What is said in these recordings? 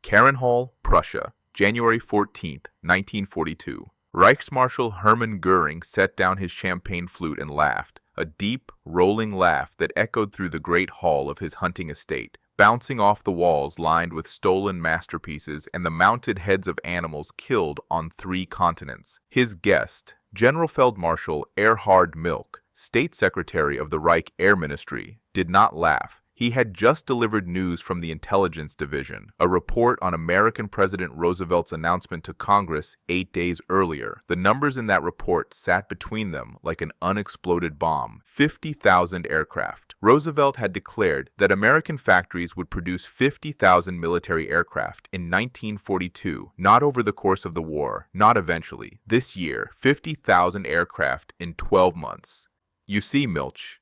Hermann, Prussia, January 14, 1942. Reichsmarshal Hermann Göring set down his champagne flute and laughed, a deep, rolling laugh that echoed through the great hall of his hunting estate, bouncing off the walls lined with stolen masterpieces and the mounted heads of animals killed on 3 continents. His guest, General Feldmarschall Erhard Milch, State Secretary of the Reich Air Ministry, did not laugh. He had just delivered news from the Intelligence Division, a report on American President Roosevelt's announcement to Congress 8 days earlier. The numbers in that report sat between them like an unexploded bomb. 50,000 aircraft. Roosevelt had declared that American factories would produce 50,000 military aircraft in 1942, not over the course of the war, not eventually. This year, 50,000 aircraft in 12 months. You see, Milch,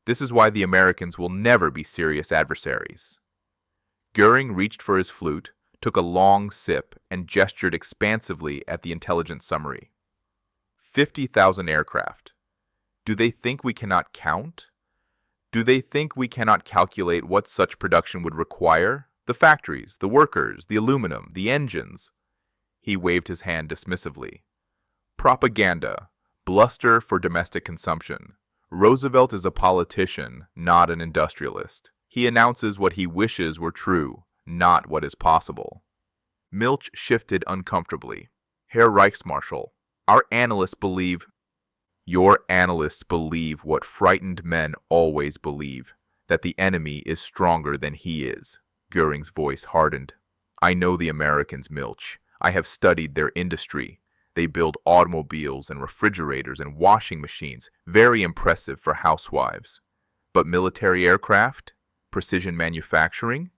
this is why the Americans will never be serious adversaries. Göring reached for his flute, took a long sip, and gestured expansively at the intelligence summary. 50,000 aircraft. Do they think we cannot count? Do they think we cannot calculate what such production would require? The factories, the workers, the aluminum, the engines. He waved his hand dismissively. Propaganda. Bluster for domestic consumption. Roosevelt is a politician, not an industrialist. He announces what he wishes were true, not what is possible. Milch shifted uncomfortably. Herr Reichsmarschall, our analysts believe... Your analysts believe what frightened men always believe, that the enemy is stronger than he is. Göring's voice hardened. I know the Americans, Milch. I have studied their industry. They build automobiles and refrigerators and washing machines, very impressive for housewives. But military aircraft? Precision manufacturing?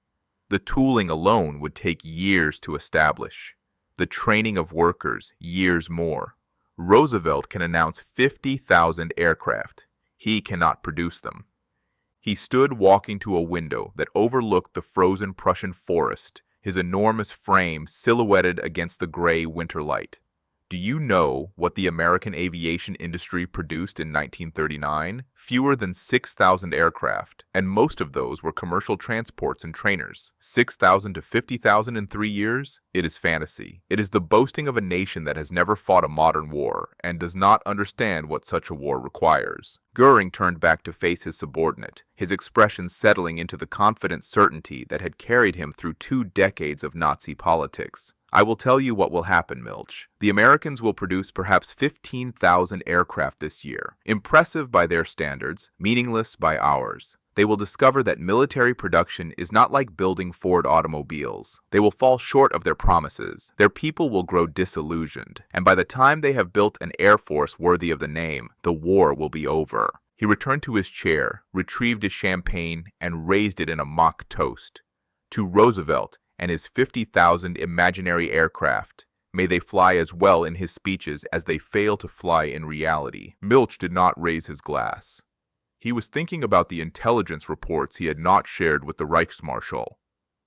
The tooling alone would take years to establish. The training of workers, years more. Roosevelt can announce 50,000 aircraft. He cannot produce them. He stood walking to a window that overlooked the frozen Prussian forest, his enormous frame silhouetted against the gray winter light. Do you know what the American aviation industry produced in 1939? Fewer than 6,000 aircraft, and most of those were commercial transports and trainers. 6,000 to 50,000 in 3 years? It is fantasy. It is the boasting of a nation that has never fought a modern war and does not understand what such a war requires. Göring turned back to face his subordinate, his expression settling into the confident certainty that had carried him through 2 decades of Nazi politics. I will tell you what will happen, Milch. The Americans will produce perhaps 15,000 aircraft this year. Impressive by their standards, meaningless by ours. They will discover that military production is not like building Ford automobiles. They will fall short of their promises. Their people will grow disillusioned. And by the time they have built an air force worthy of the name, the war will be over. He returned to his chair, retrieved his champagne, and raised it in a mock toast. To Roosevelt and his 50,000 imaginary aircraft. May they fly as well in his speeches as they fail to fly in reality. Milch did not raise his glass. He was thinking about the intelligence reports he had not shared with the Reichsmarschall.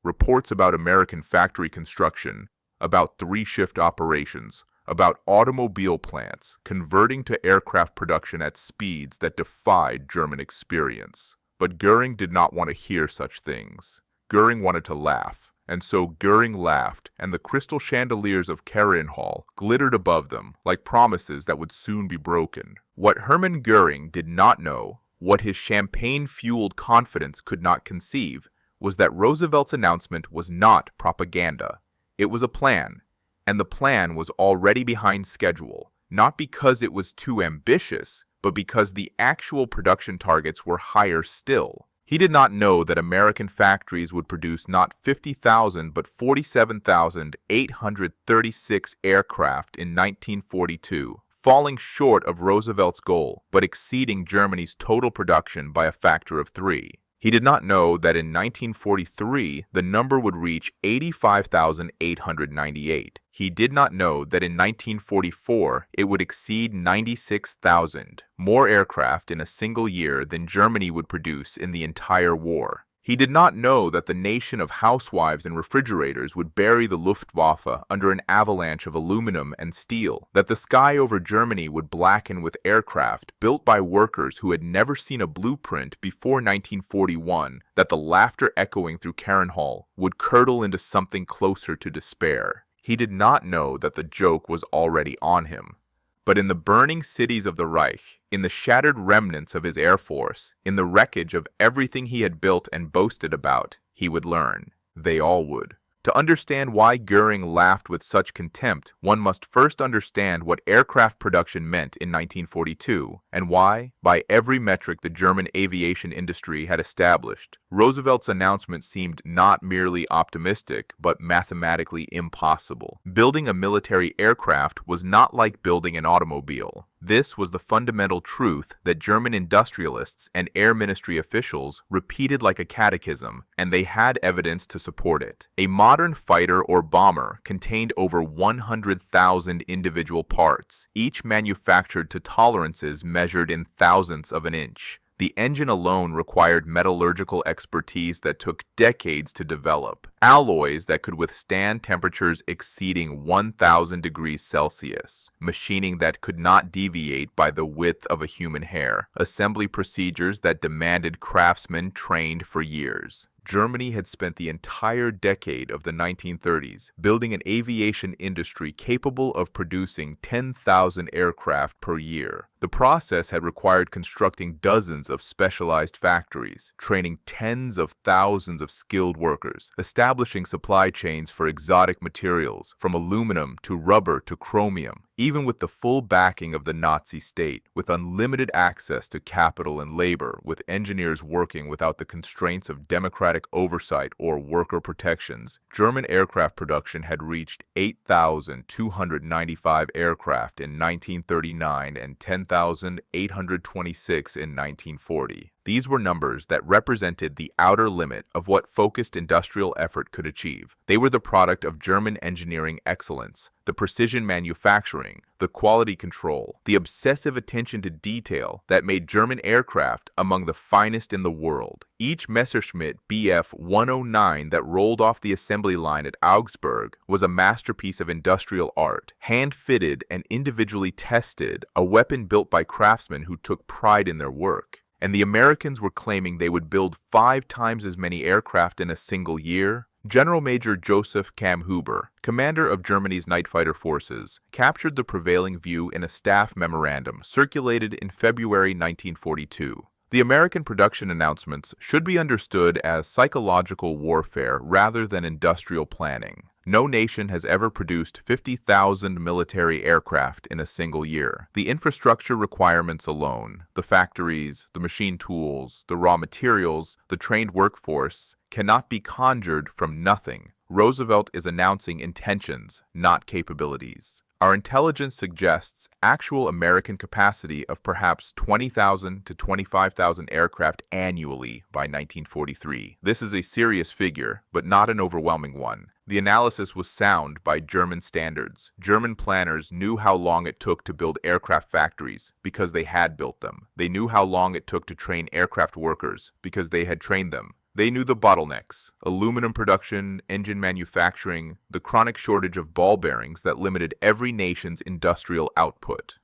Reports about American factory construction, about 3-shift operations, about automobile plants converting to aircraft production at speeds that defied German experience. But Göring did not want to hear such things. Göring wanted to laugh. And so Göring laughed, and the crystal chandeliers of Herrenhall glittered above them like promises that would soon be broken. What Hermann Göring did not know, what his champagne-fueled confidence could not conceive, was that Roosevelt's announcement was not propaganda. It was a plan, and the plan was already behind schedule, not because it was too ambitious, but because the actual production targets were higher still. He did not know that American factories would produce not 50,000 but 47,836 aircraft in 1942, falling short of Roosevelt's goal, but exceeding Germany's total production by a factor of 3. He did not know that in 1943 the number would reach 85,898. He did not know that in 1944 it would exceed 96,000, more aircraft in a single year than Germany would produce in the entire war. He did not know that the nation of housewives and refrigerators would bury the Luftwaffe under an avalanche of aluminum and steel, that the sky over Germany would blacken with aircraft built by workers who had never seen a blueprint before 1941, that the laughter echoing through Carenhall would curdle into something closer to despair. He did not know that the joke was already on him. But in the burning cities of the Reich, in the shattered remnants of his air force, in the wreckage of everything he had built and boasted about, he would learn. They all would. To understand why Göring laughed with such contempt, one must first understand what aircraft production meant in 1942, and why, by every metric the German aviation industry had established, Roosevelt's announcement seemed not merely optimistic, but mathematically impossible. Building a military aircraft was not like building an automobile. This was the fundamental truth that German industrialists and Air Ministry officials repeated like a catechism, and they had evidence to support it. A modern fighter or bomber contained over 100,000 individual parts, each manufactured to tolerances measured in thousandths of an inch. The engine alone required metallurgical expertise that took decades to develop, alloys that could withstand temperatures exceeding 1,000 degrees Celsius, machining that could not deviate by the width of a human hair, assembly procedures that demanded craftsmen trained for years. Germany had spent the entire decade of the 1930s building an aviation industry capable of producing 10,000 aircraft per year. The process had required constructing dozens of specialized factories, training tens of thousands of skilled workers, establishing supply chains for exotic materials, from aluminum to rubber to chromium, even with the full backing of the Nazi state, with unlimited access to capital and labor, with engineers working without the constraints of democratic oversight or worker protections. German aircraft production had reached 8,295 aircraft in 1939 and 10,826 in 1940. These were numbers that represented the outer limit of what focused industrial effort could achieve. They were the product of German engineering excellence, the precision manufacturing, the quality control, the obsessive attention to detail that made German aircraft among the finest in the world. Each Messerschmitt Bf 109 that rolled off the assembly line at Augsburg was a masterpiece of industrial art, hand-fitted and individually tested, a weapon built by craftsmen who took pride in their work. And the Americans were claiming they would build 5 times as many aircraft in a single year. General Major Joseph Kammhuber, commander of Germany's night fighter forces, captured the prevailing view in a staff memorandum circulated in February 1942. The American production announcements should be understood as psychological warfare rather than industrial planning. No nation has ever produced 50,000 military aircraft in a single year. The infrastructure requirements alone, the factories, the machine tools, the raw materials, the trained workforce, cannot be conjured from nothing. Roosevelt is announcing intentions, not capabilities. Our intelligence suggests actual American capacity of perhaps 20,000 to 25,000 aircraft annually by 1943. This is a serious figure, but not an overwhelming one. The analysis was sound by German standards. German planners knew how long it took to build aircraft factories because they had built them. They knew how long it took to train aircraft workers because they had trained them. They knew the bottlenecks: aluminum production, engine manufacturing, the chronic shortage of ball bearings that limited every nation's industrial output.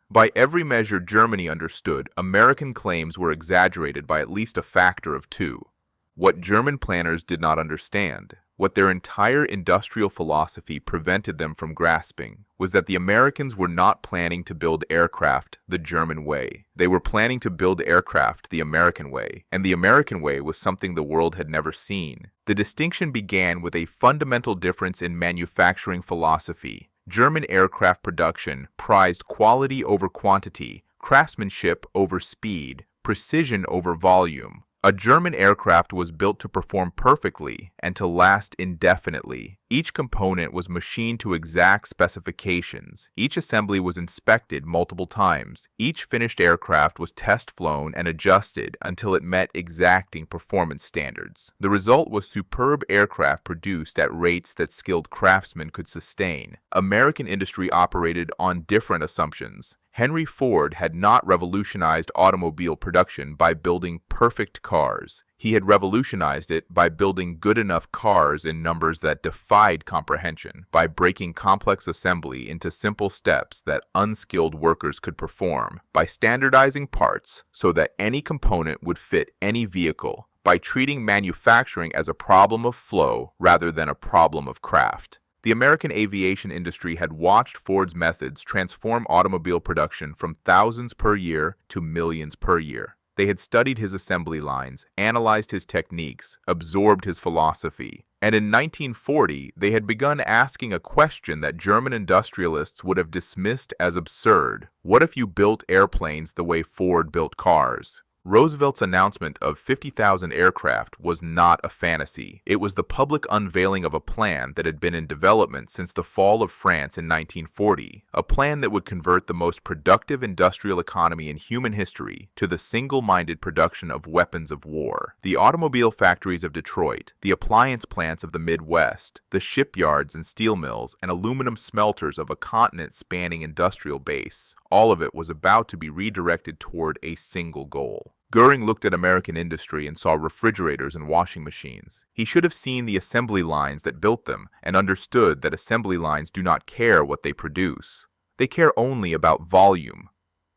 By every measure Germany understood, American claims were exaggerated by at least a factor of 2. What German planners did not understand, what their entire industrial philosophy prevented them from grasping, was that the Americans were not planning to build aircraft the German way. They were planning to build aircraft the American way, and the American way was something the world had never seen. The distinction began with a fundamental difference in manufacturing philosophy. German aircraft production prized quality over quantity, craftsmanship over speed, precision over volume. A German aircraft was built to perform perfectly and to last indefinitely. Each component was machined to exact specifications. Each assembly was inspected multiple times. Each finished aircraft was test-flown and adjusted until it met exacting performance standards. The result was superb aircraft produced at rates that skilled craftsmen could sustain. American industry operated on different assumptions. Henry Ford had not revolutionized automobile production by building perfect cars. He had revolutionized it by building good enough cars in numbers that defied comprehension, by breaking complex assembly into simple steps that unskilled workers could perform, by standardizing parts so that any component would fit any vehicle, by treating manufacturing as a problem of flow rather than a problem of craft. The American aviation industry had watched Ford's methods transform automobile production from thousands per year to millions per year. They had studied his assembly lines, analyzed his techniques, absorbed his philosophy. And in 1940, they had begun asking a question that German industrialists would have dismissed as absurd. What if you built airplanes the way Ford built cars? Roosevelt's announcement of 50,000 aircraft was not a fantasy. It was the public unveiling of a plan that had been in development since the fall of France in 1940, a plan that would convert the most productive industrial economy in human history to the single-minded production of weapons of war. The automobile factories of Detroit, the appliance plants of the Midwest, the shipyards and steel mills and aluminum smelters of a continent-spanning industrial base, all of it was about to be redirected toward a single goal. Göring looked at American industry and saw refrigerators and washing machines. He should have seen the assembly lines that built them and understood that assembly lines do not care what they produce. They care only about volume.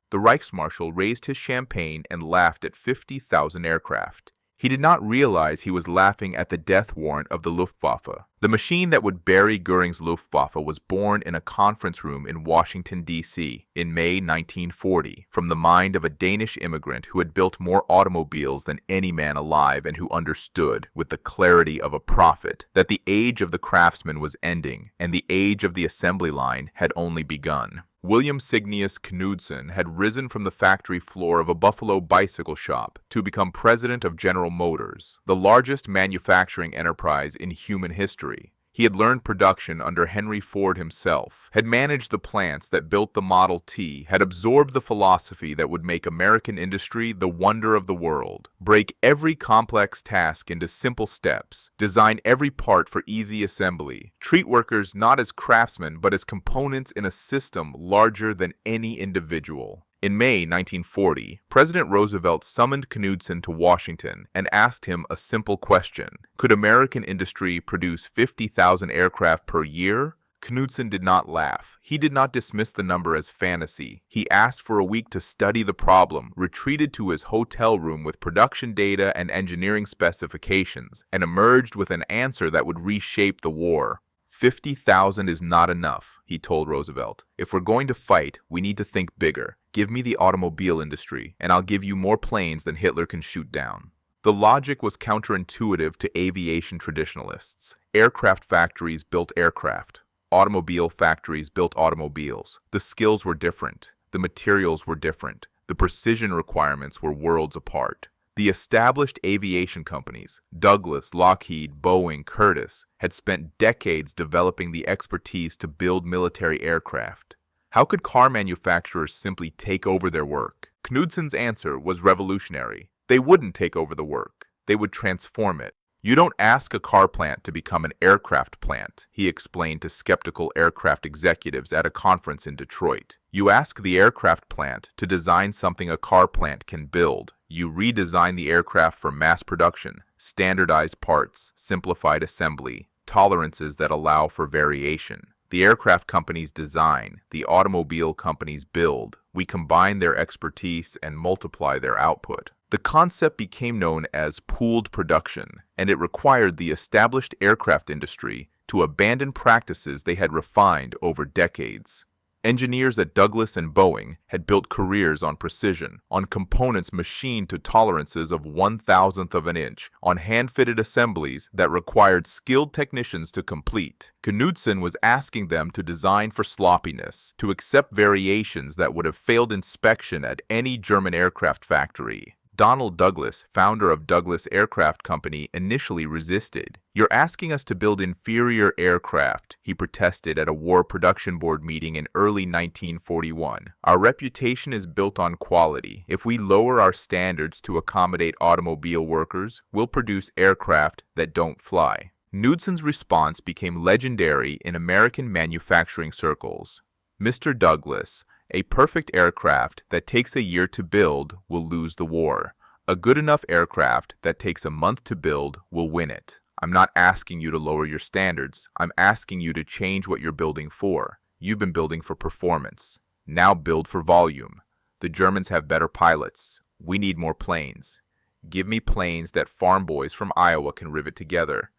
The Reichsmarshal raised his champagne and laughed at 50,000 aircraft. He did not realize he was laughing at the death warrant of the Luftwaffe. The machine that would bury Göring's Luftwaffe was born in a conference room in Washington, D.C. in May 1940 from the mind of a Danish immigrant who had built more automobiles than any man alive and who understood, with the clarity of a prophet, that the age of the craftsman was ending and the age of the assembly line had only begun. William Signius Knudsen had risen from the factory floor of a Buffalo bicycle shop to become president of General Motors, the largest manufacturing enterprise in human history. He had learned production under Henry Ford himself, had managed the plants that built the Model T, had absorbed the philosophy that would make American industry the wonder of the world, break every complex task into simple steps, design every part for easy assembly, treat workers not as craftsmen but as components in a system larger than any individual. In May 1940, President Roosevelt summoned Knudsen to Washington and asked him a simple question. Could American industry produce 50,000 aircraft per year? Knudsen did not laugh. He did not dismiss the number as fantasy. He asked for a week to study the problem, retreated to his hotel room with production data and engineering specifications, and emerged with an answer that would reshape the war. 50,000 is not enough, he told Roosevelt. If we're going to fight, we need to think bigger. Give me the automobile industry, and I'll give you more planes than Hitler can shoot down. The logic was counterintuitive to aviation traditionalists. Aircraft factories built aircraft. Automobile factories built automobiles. The skills were different. The materials were different. The precision requirements were worlds apart. The established aviation companies, Douglas, Lockheed, Boeing, Curtiss, had spent decades developing the expertise to build military aircraft. How could car manufacturers simply take over their work? Knudsen's answer was revolutionary. They wouldn't take over the work. They would transform it. You don't ask a car plant to become an aircraft plant, he explained to skeptical aircraft executives at a conference in Detroit. You ask the aircraft plant to design something a car plant can build. You redesign the aircraft for mass production, standardized parts, simplified assembly, tolerances that allow for variation. The aircraft companies design, the automobile companies build. We combine their expertise and multiply their output. The concept became known as pooled production, and it required the established aircraft industry to abandon practices they had refined over decades. Engineers at Douglas and Boeing had built careers on precision, on components machined to tolerances of 1/1000th of an inch, on hand-fitted assemblies that required skilled technicians to complete. Knudsen was asking them to design for sloppiness, to accept variations that would have failed inspection at any German aircraft factory. Donald Douglas, founder of Douglas Aircraft Company, initially resisted. "You're asking us to build inferior aircraft," he protested at a War Production Board meeting in early 1941. "Our reputation is built on quality. If we lower our standards to accommodate automobile workers, we'll produce aircraft that don't fly." Knudsen's response became legendary in American manufacturing circles. "Mr. Douglas, A perfect aircraft that takes a year to build will lose the war. A good enough aircraft that takes a month to build will win it. I'm not asking you to lower your standards. I'm asking you to change what you're building for. You've been building for performance. Now build for volume. The Germans have better pilots. We need more planes. Give me planes that farm boys from Iowa can rivet together.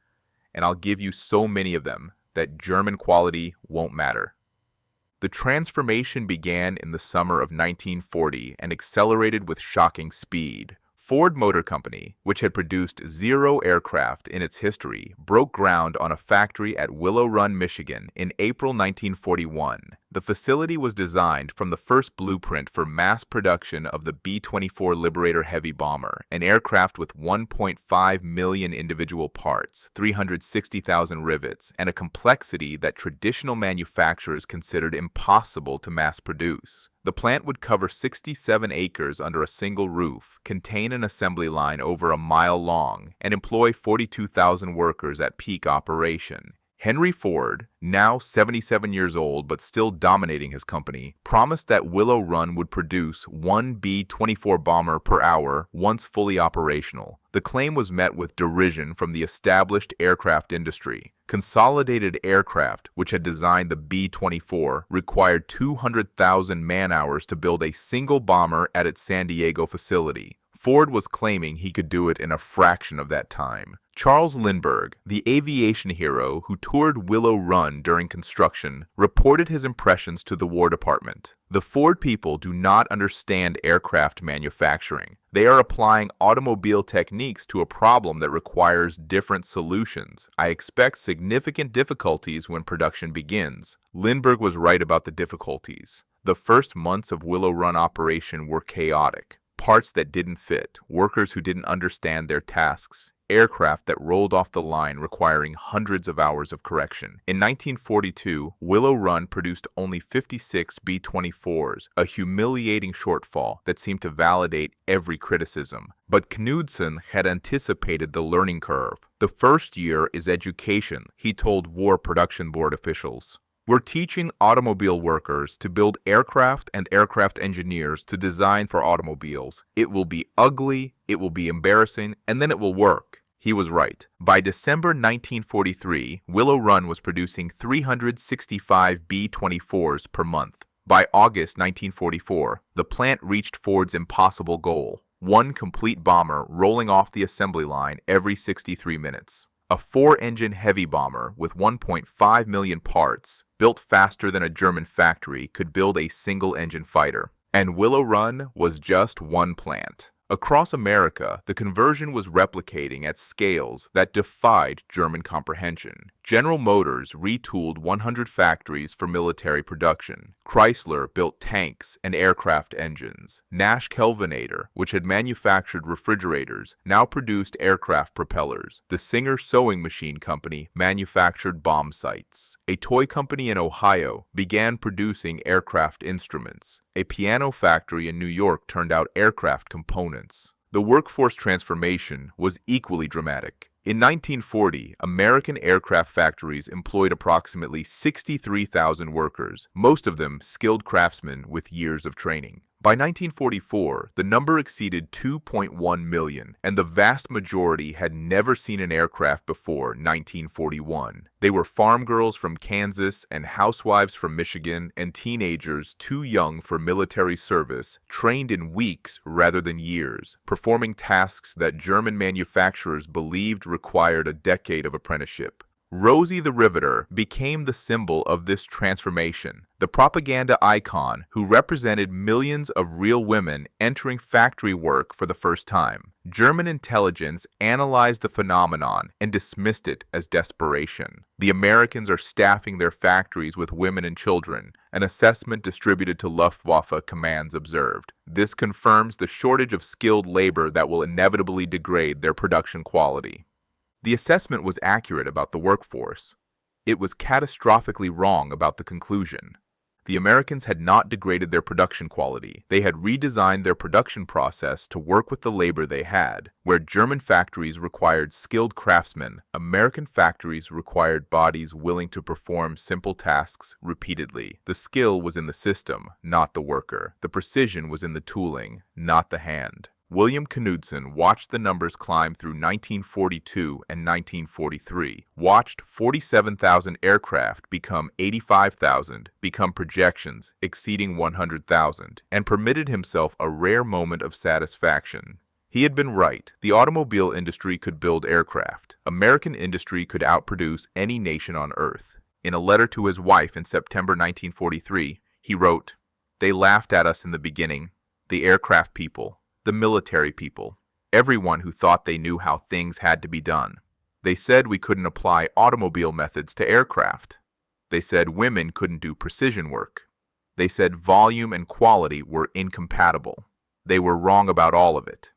And I'll give you so many of them that German quality won't matter. The transformation began in the summer of 1940 and accelerated with shocking speed. Ford Motor Company, which had produced 0 aircraft in its history, broke ground on a factory at Willow Run, Michigan in April 1941. The facility was designed from the first blueprint for mass production of the B-24 Liberator heavy bomber, an aircraft with 1.5 million individual parts, 360,000 rivets, and a complexity that traditional manufacturers considered impossible to mass produce. The plant would cover 67 acres under a single roof, contain an assembly line over a mile long, and employ 42,000 workers at peak operation. Henry Ford, now 77 years old but still dominating his company, promised that Willow Run would produce 1 B-24 bomber per hour once fully operational. The claim was met with derision from the established aircraft industry. Consolidated Aircraft, which had designed the B-24, required 200,000 man-hours to build a single bomber at its San Diego facility. Ford was claiming he could do it in a fraction of that time. Charles Lindbergh, the aviation hero who toured Willow Run during construction, reported his impressions to the War Department. The Ford people do not understand aircraft manufacturing. They are applying automobile techniques to a problem that requires different solutions. I expect significant difficulties when production begins. Lindbergh was right about the difficulties. The first months of Willow Run operation were chaotic. Parts that didn't fit, workers who didn't understand their tasks, aircraft that rolled off the line requiring hundreds of hours of correction. In 1942, Willow Run produced only 56 B-24s, a humiliating shortfall that seemed to validate every criticism. But Knudsen had anticipated the learning curve. The first year is education, he told War Production Board officials. We're teaching automobile workers to build aircraft and aircraft engineers to design for automobiles. It will be ugly, it will be embarrassing, and then it will work. He was right. By December 1943, Willow Run was producing 365 B-24s per month. By August 1944, the plant reached Ford's impossible goal: 1 complete bomber rolling off the assembly line every 63 minutes. A 4-engine heavy bomber with 1.5 million parts, built faster than a German factory, could build a single-engine fighter. And Willow Run was just one plant. Across America, the conversion was replicating at scales that defied German comprehension. General Motors retooled 100 factories for military production. Chrysler built tanks and aircraft engines. Nash Kelvinator, which had manufactured refrigerators, now produced aircraft propellers. The Singer Sewing Machine Company manufactured bomb sights. A toy company in Ohio began producing aircraft instruments. A piano factory in New York turned out aircraft components. The workforce transformation was equally dramatic. In 1940, American aircraft factories employed approximately 63,000 workers, most of them skilled craftsmen with years of training. By 1944, the number exceeded 2.1 million, and the vast majority had never seen an aircraft before 1941. They were farm girls from Kansas and housewives from Michigan and teenagers too young for military service, trained in weeks rather than years, performing tasks that German manufacturers believed required a decade of apprenticeship. Rosie the Riveter became the symbol of this transformation, the propaganda icon who represented millions of real women entering factory work for the first time. German intelligence analyzed the phenomenon and dismissed it as desperation. The Americans are staffing their factories with women and children, an assessment distributed to Luftwaffe commands observed. This confirms the shortage of skilled labor that will inevitably degrade their production quality. The assessment was accurate about the workforce. It was catastrophically wrong about the conclusion. The Americans had not degraded their production quality. They had redesigned their production process to work with the labor they had. Where German factories required skilled craftsmen, American factories required bodies willing to perform simple tasks repeatedly. The skill was in the system, not the worker. The precision was in the tooling, not the hand. William Knudsen watched the numbers climb through 1942 and 1943, watched 47,000 aircraft become 85,000, become projections exceeding 100,000, and permitted himself a rare moment of satisfaction. He had been right. The automobile industry could build aircraft. American industry could outproduce any nation on Earth. In a letter to his wife in September 1943, he wrote, "They laughed at us in the beginning, the aircraft people, the military people, everyone who thought they knew how things had to be done. They said we couldn't apply automobile methods to aircraft. They said women couldn't do precision work. They said volume and quality were incompatible. They were wrong about all of it.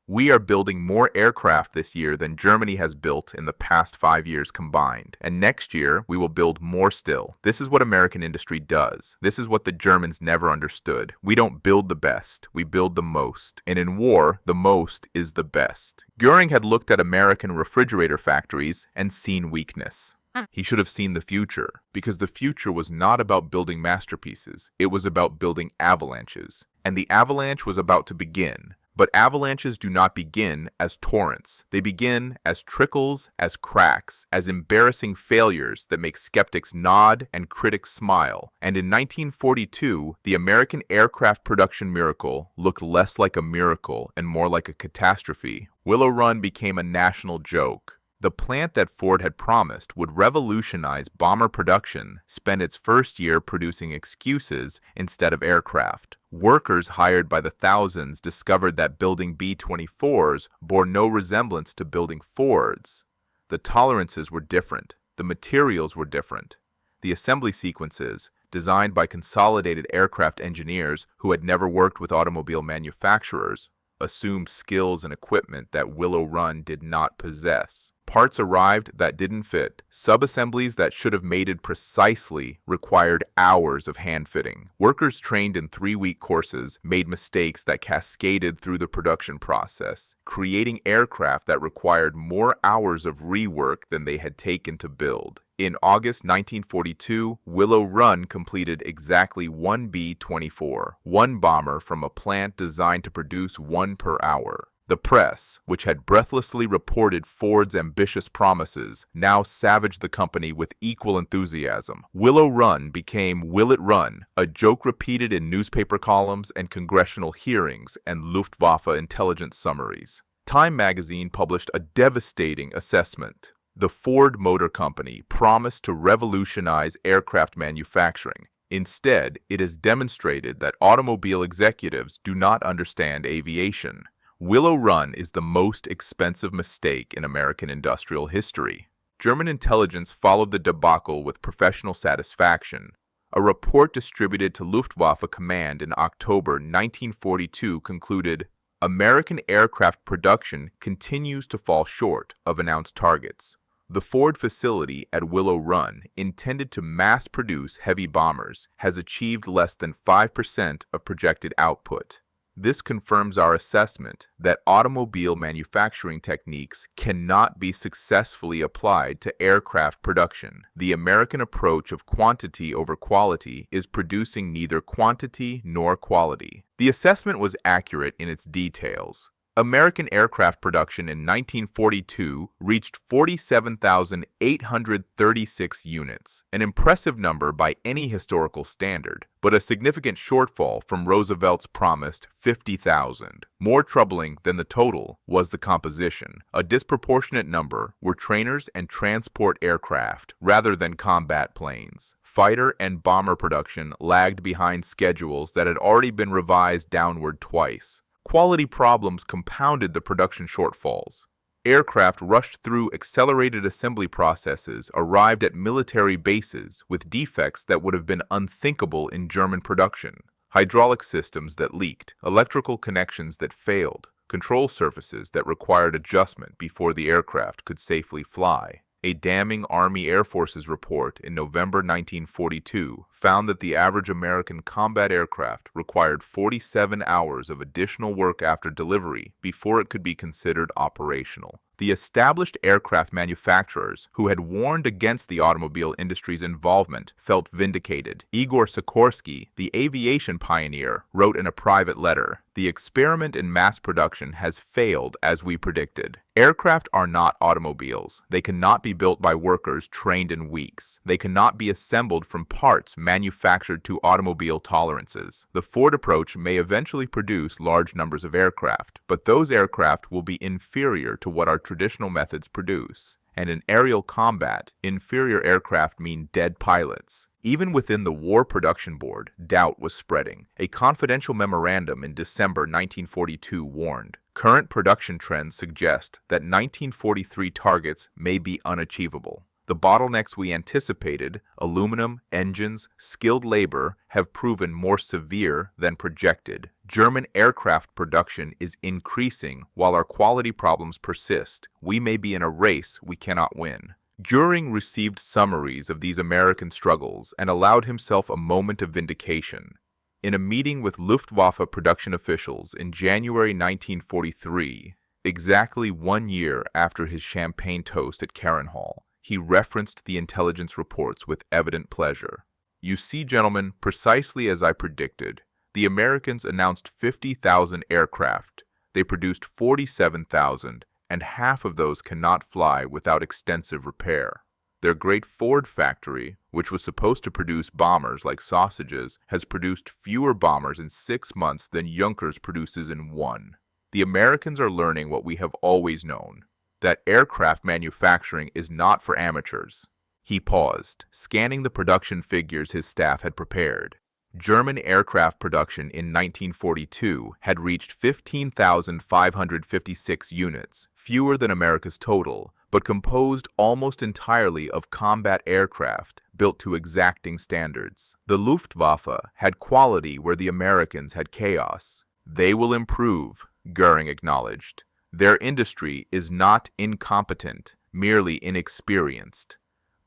We are building more aircraft this year than Germany has built in the past 5 years combined. And next year, we will build more still. This is what American industry does. This is what the Germans never understood. We don't build the best, we build the most. And in war, the most is the best." Göring had looked at American refrigerator factories and seen weakness. He should have seen the future, because the future was not about building masterpieces. It was about building avalanches. And the avalanche was about to begin. But avalanches do not begin as torrents. They begin as trickles, as cracks, as embarrassing failures that make skeptics nod and critics smile. And in 1942, the American aircraft production miracle looked less like a miracle and more like a catastrophe. Willow Run became a national joke. The plant that Ford had promised would revolutionize bomber production spent its first year producing excuses instead of aircraft. Workers hired by the thousands discovered that building B-24s bore no resemblance to building Fords. The tolerances were different. The materials were different. The assembly sequences, designed by consolidated aircraft engineers who had never worked with automobile manufacturers, assumed skills and equipment that Willow Run did not possess. Parts arrived that didn't fit. Subassemblies that should have mated precisely required hours of hand-fitting. Workers trained in 3-week courses made mistakes that cascaded through the production process, creating aircraft that required more hours of rework than they had taken to build. In August 1942, Willow Run completed exactly one B-24, one bomber from a plant designed to produce one per hour. The press, which had breathlessly reported Ford's ambitious promises, now savaged the company with equal enthusiasm. Willow Run became Will It Run, a joke repeated in newspaper columns and congressional hearings and Luftwaffe intelligence summaries. Time magazine published a devastating assessment. The Ford Motor Company promised to revolutionize aircraft manufacturing. Instead, it has demonstrated that automobile executives do not understand aviation. Willow Run is the most expensive mistake in American industrial history. German intelligence followed the debacle with professional satisfaction. A report distributed to Luftwaffe Command in October 1942 concluded, "American aircraft production continues to fall short of announced targets." The Ford facility at Willow Run, intended to mass produce heavy bombers, has achieved less than 5% of projected output. This confirms our assessment that automobile manufacturing techniques cannot be successfully applied to aircraft production. The American approach of quantity over quality is producing neither quantity nor quality. The assessment was accurate in its details. American aircraft production in 1942 reached 47,836 units, an impressive number by any historical standard, but a significant shortfall from Roosevelt's promised 50,000. More troubling than the total was the composition. A disproportionate number were trainers and transport aircraft rather than combat planes. Fighter and bomber production lagged behind schedules that had already been revised downward twice. Quality problems compounded the production shortfalls. Aircraft rushed through accelerated assembly processes arrived at military bases with defects that would have been unthinkable in German production. Hydraulic systems that leaked, electrical connections that failed, control surfaces that required adjustment before the aircraft could safely fly. A damning Army Air Forces report in November 1942 found that the average American combat aircraft required 47 hours of additional work after delivery before it could be considered operational. The established aircraft manufacturers, who had warned against the automobile industry's involvement, felt vindicated. Igor Sikorsky, the aviation pioneer, wrote in a private letter, "The experiment in mass production has failed as we predicted. Aircraft are not automobiles. They cannot be built by workers trained in weeks. They cannot be assembled from parts manufactured to automobile tolerances. The Ford approach may eventually produce large numbers of aircraft, but those aircraft will be inferior to what our traditional methods produce. And in aerial combat, inferior aircraft mean dead pilots." Even within the War Production Board, doubt was spreading. A confidential memorandum in December 1942 warned, "Current production trends suggest that 1943 targets may be unachievable. The bottlenecks we anticipated, aluminum, engines, skilled labor, have proven more severe than projected. German aircraft production is increasing while our quality problems persist. We may be in a race we cannot win." Göring received summaries of these American struggles and allowed himself a moment of vindication. In a meeting with Luftwaffe production officials in January 1943, exactly 1 year after his champagne toast at Hermann, he referenced the intelligence reports with evident pleasure. "You see, gentlemen, precisely as I predicted. The Americans announced 50,000 aircraft. They produced 47,000, and half of those cannot fly without extensive repair. Their great Ford factory, which was supposed to produce bombers like sausages, has produced fewer bombers in 6 months than Junkers produces in 1. The Americans are learning what we have always known, that aircraft manufacturing is not for amateurs." He paused, scanning the production figures his staff had prepared. German aircraft production in 1942 had reached 15,556 units, fewer than America's total, but composed almost entirely of combat aircraft built to exacting standards. The Luftwaffe had quality where the Americans had chaos. "They will improve," Göring acknowledged. "Their industry is not incompetent, merely inexperienced.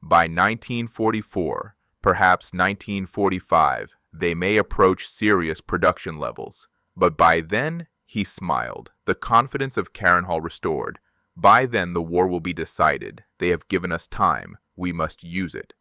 By 1944, perhaps 1945, they may approach serious production levels. But by then," he smiled, the confidence of Hermann restored. "By then the war will be decided. They have given us time. We must use it."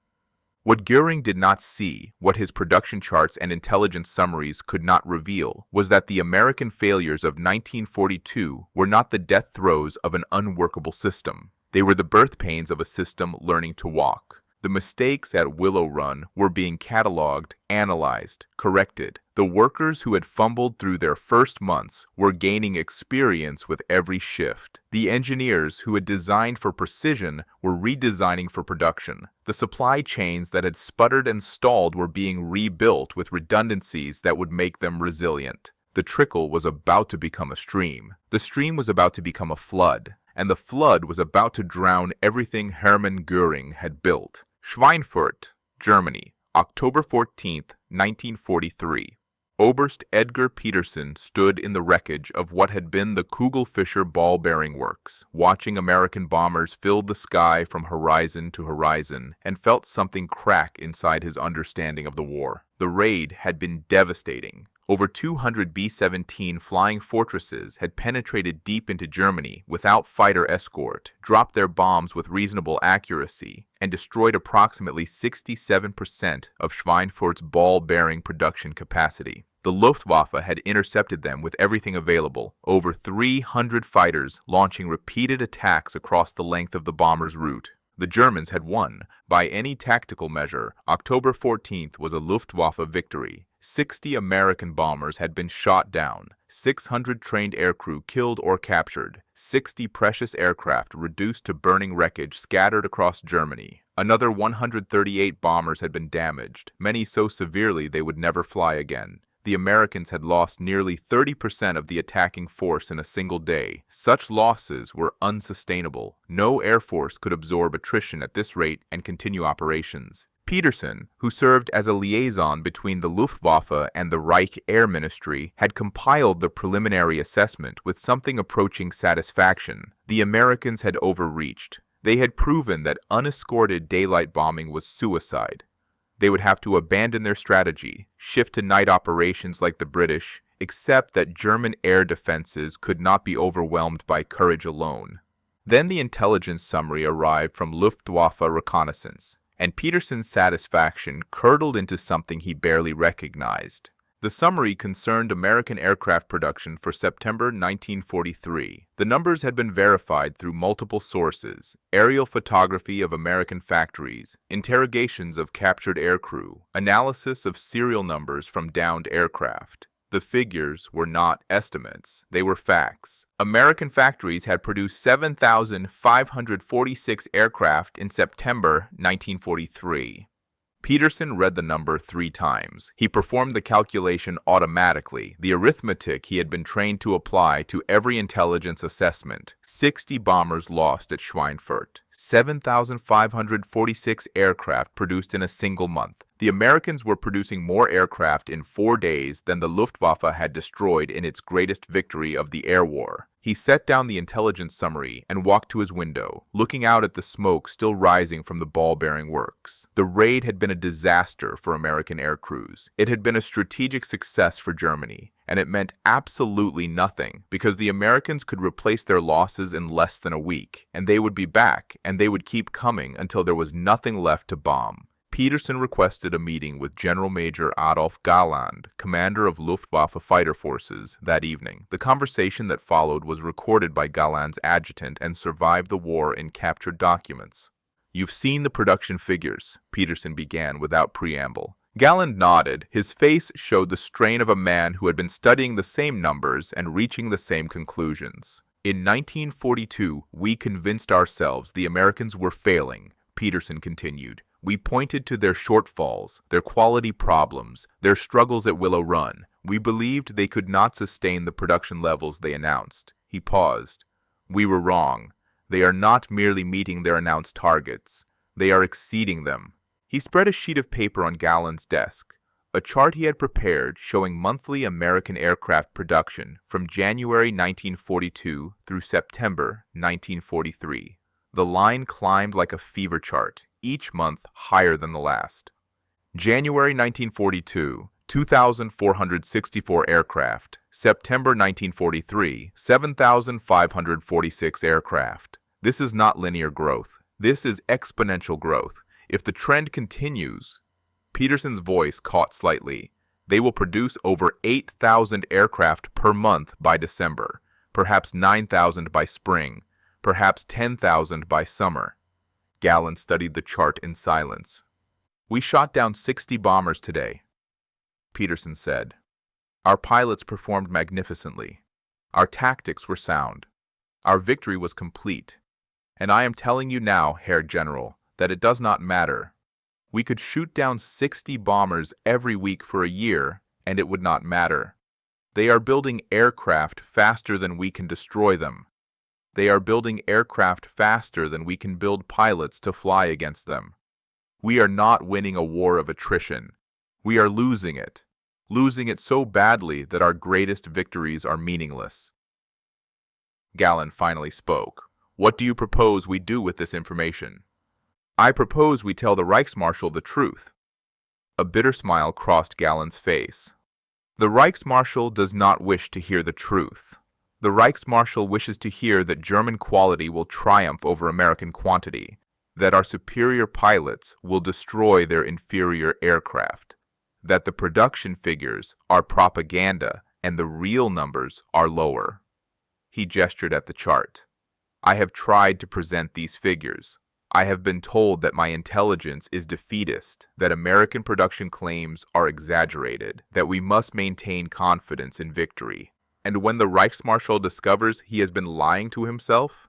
What Göring did not see, what his production charts and intelligence summaries could not reveal, was that the American failures of 1942 were not the death throes of an unworkable system. They were the birth pains of a system learning to walk. The mistakes at Willow Run were being cataloged, analyzed, corrected. The workers who had fumbled through their first months were gaining experience with every shift. The engineers who had designed for precision were redesigning for production. The supply chains that had sputtered and stalled were being rebuilt with redundancies that would make them resilient. The trickle was about to become a stream. The stream was about to become a flood. And the flood was about to drown everything Hermann Göring had built. Schweinfurt, Germany, October 14, 1943. Oberst Edgar Peterson stood in the wreckage of what had been the Kugelfischer ball-bearing works, watching American bombers fill the sky from horizon to horizon, and felt something crack inside his understanding of the war. The raid had been devastating. Over 200 B-17 flying fortresses had penetrated deep into Germany without fighter escort, dropped their bombs with reasonable accuracy, and destroyed approximately 67% of Schweinfurt's ball-bearing production capacity. The Luftwaffe had intercepted them with everything available, over 300 fighters launching repeated attacks across the length of the bomber's route. The Germans had won. By any tactical measure, October 14th was a Luftwaffe victory. 60 American bombers had been shot down, 600 trained aircrew killed or captured, 60 precious aircraft reduced to burning wreckage scattered across Germany. Another 138 bombers had been damaged, many so severely they would never fly again. The Americans had lost nearly 30% of the attacking force in a single day. Such losses were unsustainable. No air force could absorb attrition at this rate and continue operations. Peterson, who served as a liaison between the Luftwaffe and the Reich Air Ministry, had compiled the preliminary assessment with something approaching satisfaction. The Americans had overreached. They had proven that unescorted daylight bombing was suicide. They would have to abandon their strategy, shift to night operations like the British, except that German air defenses could not be overwhelmed by courage alone. Then the intelligence summary arrived from Luftwaffe reconnaissance, and Peterson's satisfaction curdled into something he barely recognized. The summary concerned American aircraft production for September 1943. The numbers had been verified through multiple sources: aerial photography of American factories, interrogations of captured aircrew, analysis of serial numbers from downed aircraft. The figures were not estimates, they were facts. American factories had produced 7,546 aircraft in September 1943. Peterson read the number 3 times. He performed the calculation automatically, the arithmetic he had been trained to apply to every intelligence assessment. 60 bombers lost at Schweinfurt. 7,546 aircraft produced in a single month. The Americans were producing more aircraft in 4 days than the Luftwaffe had destroyed in its greatest victory of the air war. He set down the intelligence summary and walked to his window, looking out at the smoke still rising from the ball-bearing works. The raid had been a disaster for American air crews. It had been a strategic success for Germany, and it meant absolutely nothing because the Americans could replace their losses in less than a week, and they would be back, and they would keep coming until there was nothing left to bomb. Peterson requested a meeting with General Major Adolf Galland, commander of Luftwaffe fighter forces, that evening. The conversation that followed was recorded by Galland's adjutant and survived the war in captured documents. "You've seen the production figures," Peterson began without preamble. Galland nodded. His face showed the strain of a man who had been studying the same numbers and reaching the same conclusions. "In 1942, we convinced ourselves the Americans were failing," Peterson continued. "We pointed to their shortfalls, their quality problems, their struggles at Willow Run. We believed they could not sustain the production levels they announced." He paused. "We were wrong. They are not merely meeting their announced targets. They are exceeding them." He spread a sheet of paper on Galland's desk, a chart he had prepared showing monthly American aircraft production from January 1942 through September 1943. The line climbed like a fever chart, each month higher than the last. January 1942, 2,464 aircraft. September 1943, 7,546 aircraft. This is not linear growth. This is exponential growth. If the trend continues, Peterson's voice caught slightly. They will produce over 8,000 aircraft per month by December, perhaps 9,000 by spring, perhaps 10,000 by summer. Galland studied the chart in silence. "We shot down 60 bombers today," Peterson said. "Our pilots performed magnificently. Our tactics were sound. Our victory was complete. And I am telling you now, Herr General, that it does not matter. We could shoot down 60 bombers every week for a year, and it would not matter. They are building aircraft faster than we can destroy them. They are building aircraft faster than we can build pilots to fly against them. We are not winning a war of attrition. We are losing it so badly that our greatest victories are meaningless." Galland finally spoke. "What do you propose we do with this information?" "I propose we tell the Reichsmarshal the truth." A bitter smile crossed Galland's face. "The Reichsmarshal does not wish to hear the truth. The Reichsmarshal wishes to hear that German quality will triumph over American quantity, that our superior pilots will destroy their inferior aircraft, that the production figures are propaganda and the real numbers are lower." He gestured at the chart. "I have tried to present these figures. I have been told that my intelligence is defeatist, that American production claims are exaggerated, that we must maintain confidence in victory. And when the Reichsmarschall discovers he has been lying to himself,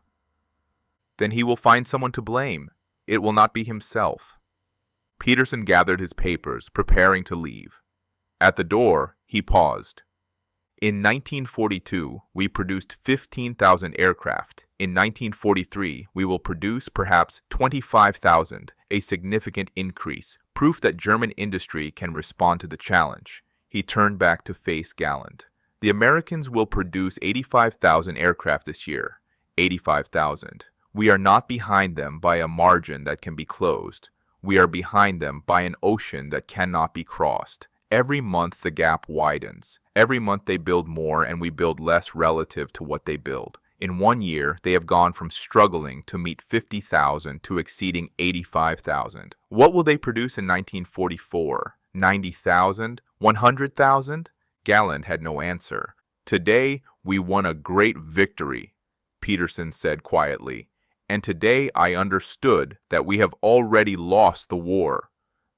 then he will find someone to blame. It will not be himself." Peterson gathered his papers, preparing to leave. At the door, he paused. "In 1942, we produced 15,000 aircraft. In 1943, we will produce perhaps 25,000, a significant increase, proof that German industry can respond to the challenge." He turned back to face Galland. "The Americans will produce 85,000 aircraft this year. 85,000. We are not behind them by a margin that can be closed. We are behind them by an ocean that cannot be crossed. Every month the gap widens. Every month they build more and we build less relative to what they build. In 1 year, they have gone from struggling to meet 50,000 to exceeding 85,000. What will they produce in 1944? 90,000? 100,000? Galland had no answer. Today, we won a great victory, Peterson said quietly. And today I understood that we have already lost the war.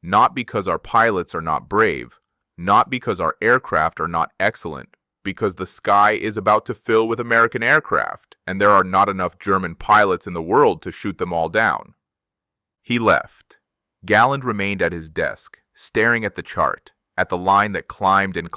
Not because our pilots are not brave, not because our aircraft are not excellent, because the sky is about to fill with American aircraft, and there are not enough German pilots in the world to shoot them all down. He left. Galland remained at his desk, staring at the chart, at the line that climbed and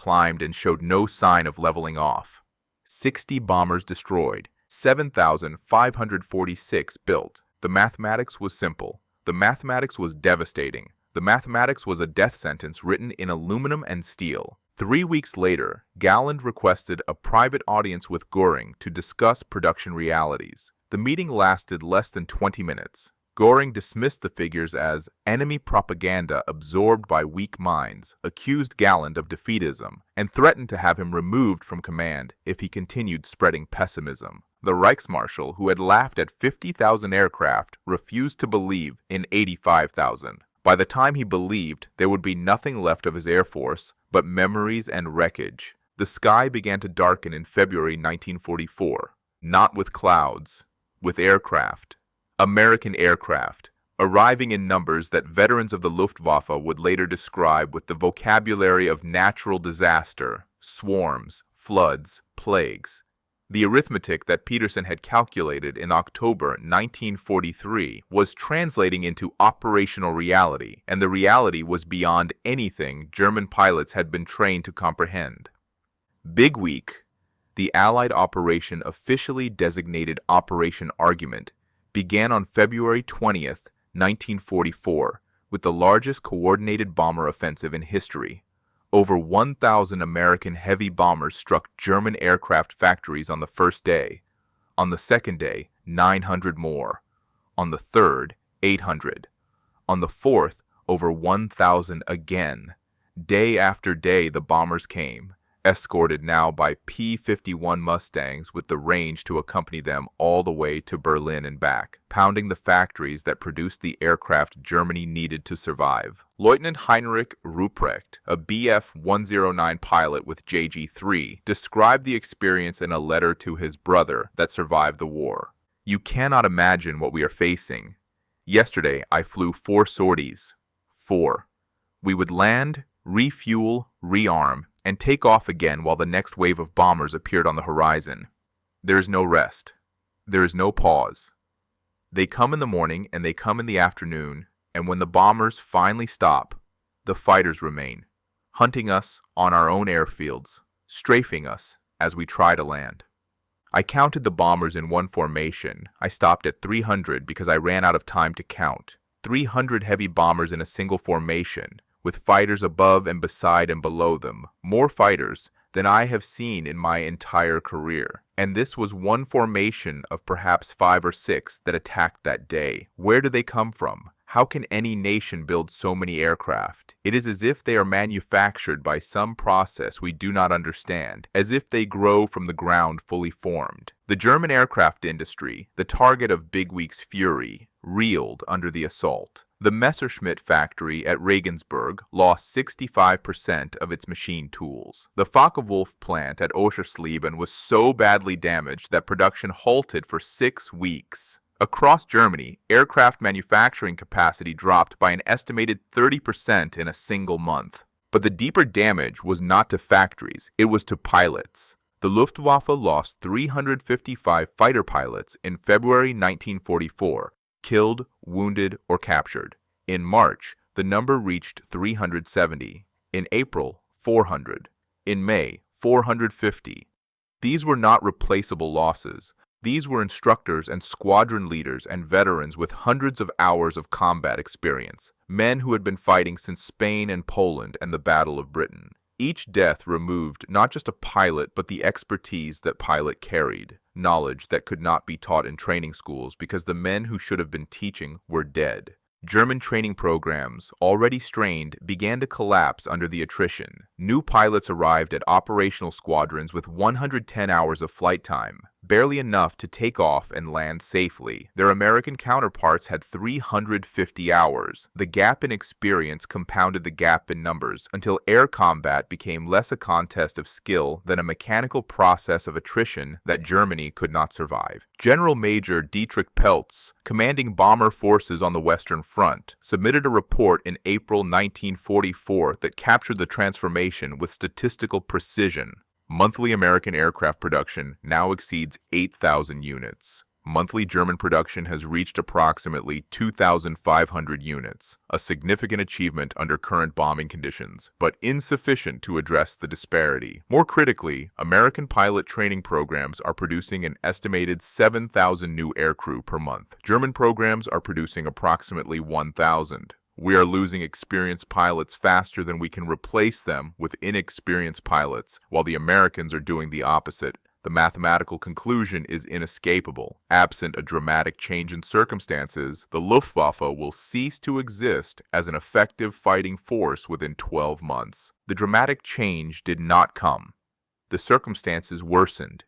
showed no sign of leveling off. 60 bombers destroyed, 7,546 built. The mathematics was simple. The mathematics was devastating. The mathematics was a death sentence written in aluminum and steel. 3 weeks later, Galland requested a private audience with Göring to discuss production realities. The meeting lasted less than 20 minutes. Göring dismissed the figures as enemy propaganda absorbed by weak minds, accused Galland of defeatism, and threatened to have him removed from command if he continued spreading pessimism. The Reichsmarshal, who had laughed at 50,000 aircraft, refused to believe in 85,000. By the time he believed, there would be nothing left of his air force but memories and wreckage. The sky began to darken in February 1944, not with clouds, with aircraft. American aircraft, arriving in numbers that veterans of the Luftwaffe would later describe with the vocabulary of natural disaster, swarms, floods, plagues. The arithmetic that Peterson had calculated in October 1943 was translating into operational reality, and the reality was beyond anything German pilots had been trained to comprehend. Big Week, the Allied operation officially designated Operation Argument, began on February 20th, 1944, with the largest coordinated bomber offensive in history. Over 1,000 American heavy bombers struck German aircraft factories on the first day. On the second day, 900 more. On the third, 800. On the fourth, over 1,000 again. Day after day the bombers came, escorted now by P-51 Mustangs with the range to accompany them all the way to Berlin and back, pounding the factories that produced the aircraft Germany needed to survive. Lieutenant Heinrich Ruprecht, a Bf-109 pilot with JG-3, described the experience in a letter to his brother that survived the war. "You cannot imagine what we are facing. Yesterday I flew 4 sorties. 4. We would land, refuel, rearm, and take off again while the next wave of bombers appeared on the horizon. There is no rest. There is no pause. They come in the morning and they come in the afternoon, and when the bombers finally stop, the fighters remain, hunting us on our own airfields, strafing us as we try to land. I counted the bombers in one formation. I stopped at 300 because I ran out of time to count. 300 heavy bombers in a single formation, with fighters above and beside and below them, more fighters than I have seen in my entire career. And this was one formation of perhaps 5 or 6 that attacked that day. Where do they come from? How can any nation build so many aircraft? It is as if they are manufactured by some process we do not understand, as if they grow from the ground fully formed. The German aircraft industry, the target of Big Week's fury, reeled under the assault. The Messerschmitt factory at Regensburg lost 65% of its machine tools. The Focke-Wulf plant at Oschersleben was so badly damaged that production halted for 6 weeks. Across Germany, aircraft manufacturing capacity dropped by an estimated 30% in a single month. But the deeper damage was not to factories, it was to pilots. The Luftwaffe lost 355 fighter pilots in February 1944, killed, wounded, or captured. In March, the number reached 370. In April, 400. In May, 450. These were not replaceable losses. These were instructors and squadron leaders and veterans with hundreds of hours of combat experience, men who had been fighting since Spain and Poland and the Battle of Britain. Each death removed not just a pilot but the expertise that pilot carried. knowledge that could not be taught in training schools because the men who should have been teaching were dead. German training programs, already strained, began to collapse under the attrition. New pilots arrived at operational squadrons with 110 hours of flight time, barely enough to take off and land safely. Their American counterparts had 350 hours. The gap in experience compounded the gap in numbers until air combat became less a contest of skill than a mechanical process of attrition that Germany could not survive. General Major Dietrich Peltz, commanding bomber forces on the Western Front, submitted a report in April 1944 that captured the transformation with statistical precision. Monthly American aircraft production now exceeds 8,000 units. Monthly German production has reached approximately 2,500 units, a significant achievement under current bombing conditions, but insufficient to address the disparity. More critically, American pilot training programs are producing an estimated 7,000 new aircrew per month. German programs are producing approximately 1,000. We are losing experienced pilots faster than we can replace them with inexperienced pilots, while the Americans are doing the opposite. The mathematical conclusion is inescapable. Absent a dramatic change in circumstances, the Luftwaffe will cease to exist as an effective fighting force within 12 months. The dramatic change did not come. The circumstances worsened.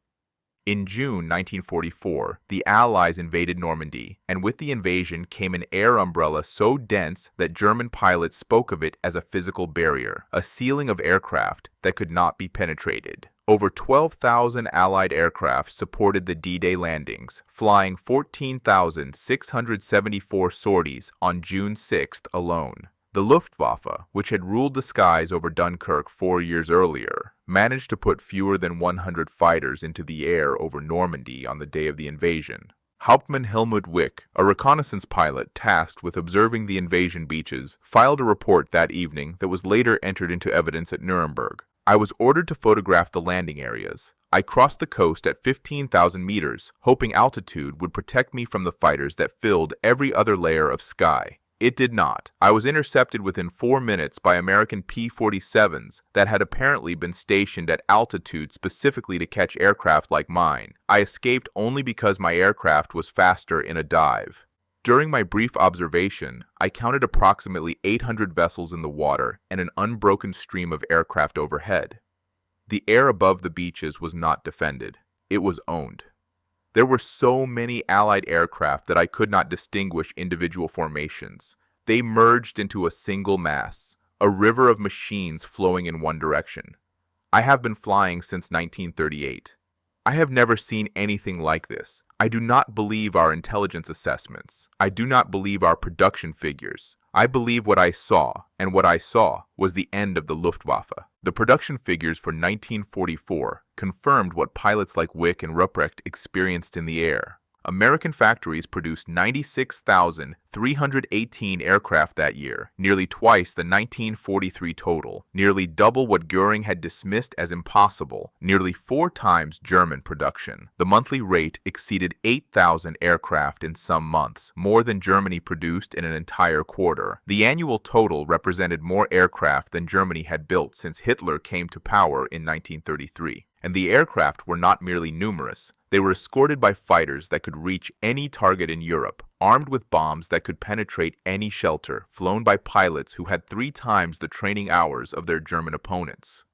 In June 1944, the Allies invaded Normandy, and with the invasion came an air umbrella so dense that German pilots spoke of it as a physical barrier, a ceiling of aircraft that could not be penetrated. Over 12,000 Allied aircraft supported the D-Day landings, flying 14,674 sorties on June 6th alone. The Luftwaffe, which had ruled the skies over Dunkirk 4 years earlier, managed to put fewer than 100 fighters into the air over Normandy on the day of the invasion. Hauptmann Helmut Wick, a reconnaissance pilot tasked with observing the invasion beaches, filed a report that evening that was later entered into evidence at Nuremberg. I was ordered to photograph the landing areas. I crossed the coast at 15,000 meters, hoping altitude would protect me from the fighters that filled every other layer of sky. It did not. I was intercepted within 4 minutes by American P-47s that had apparently been stationed at altitude specifically to catch aircraft like mine. I escaped only because my aircraft was faster in a dive. During my brief observation, I counted approximately 800 vessels in the water and an unbroken stream of aircraft overhead. The air above the beaches was not defended. It was owned. There were so many Allied aircraft that I could not distinguish individual formations. They merged into a single mass, a river of machines flowing in one direction. I have been flying since 1938. I have never seen anything like this. I do not believe our intelligence assessments. I do not believe our production figures. I believe what I saw, and what I saw was the end of the Luftwaffe. The production figures for 1944 confirmed what pilots like Wick and Ruprecht experienced in the air. American factories produced 96,318 aircraft that year, nearly twice the 1943 total, nearly double what Göring had dismissed as impossible, nearly 4 times German production. The monthly rate exceeded 8,000 aircraft in some months, more than Germany produced in an entire quarter. The annual total represented more aircraft than Germany had built since Hitler came to power in 1933. And the aircraft were not merely numerous. They were escorted by fighters that could reach any target in Europe, armed with bombs that could penetrate any shelter, flown by pilots who had 3 times the training hours of their German opponents.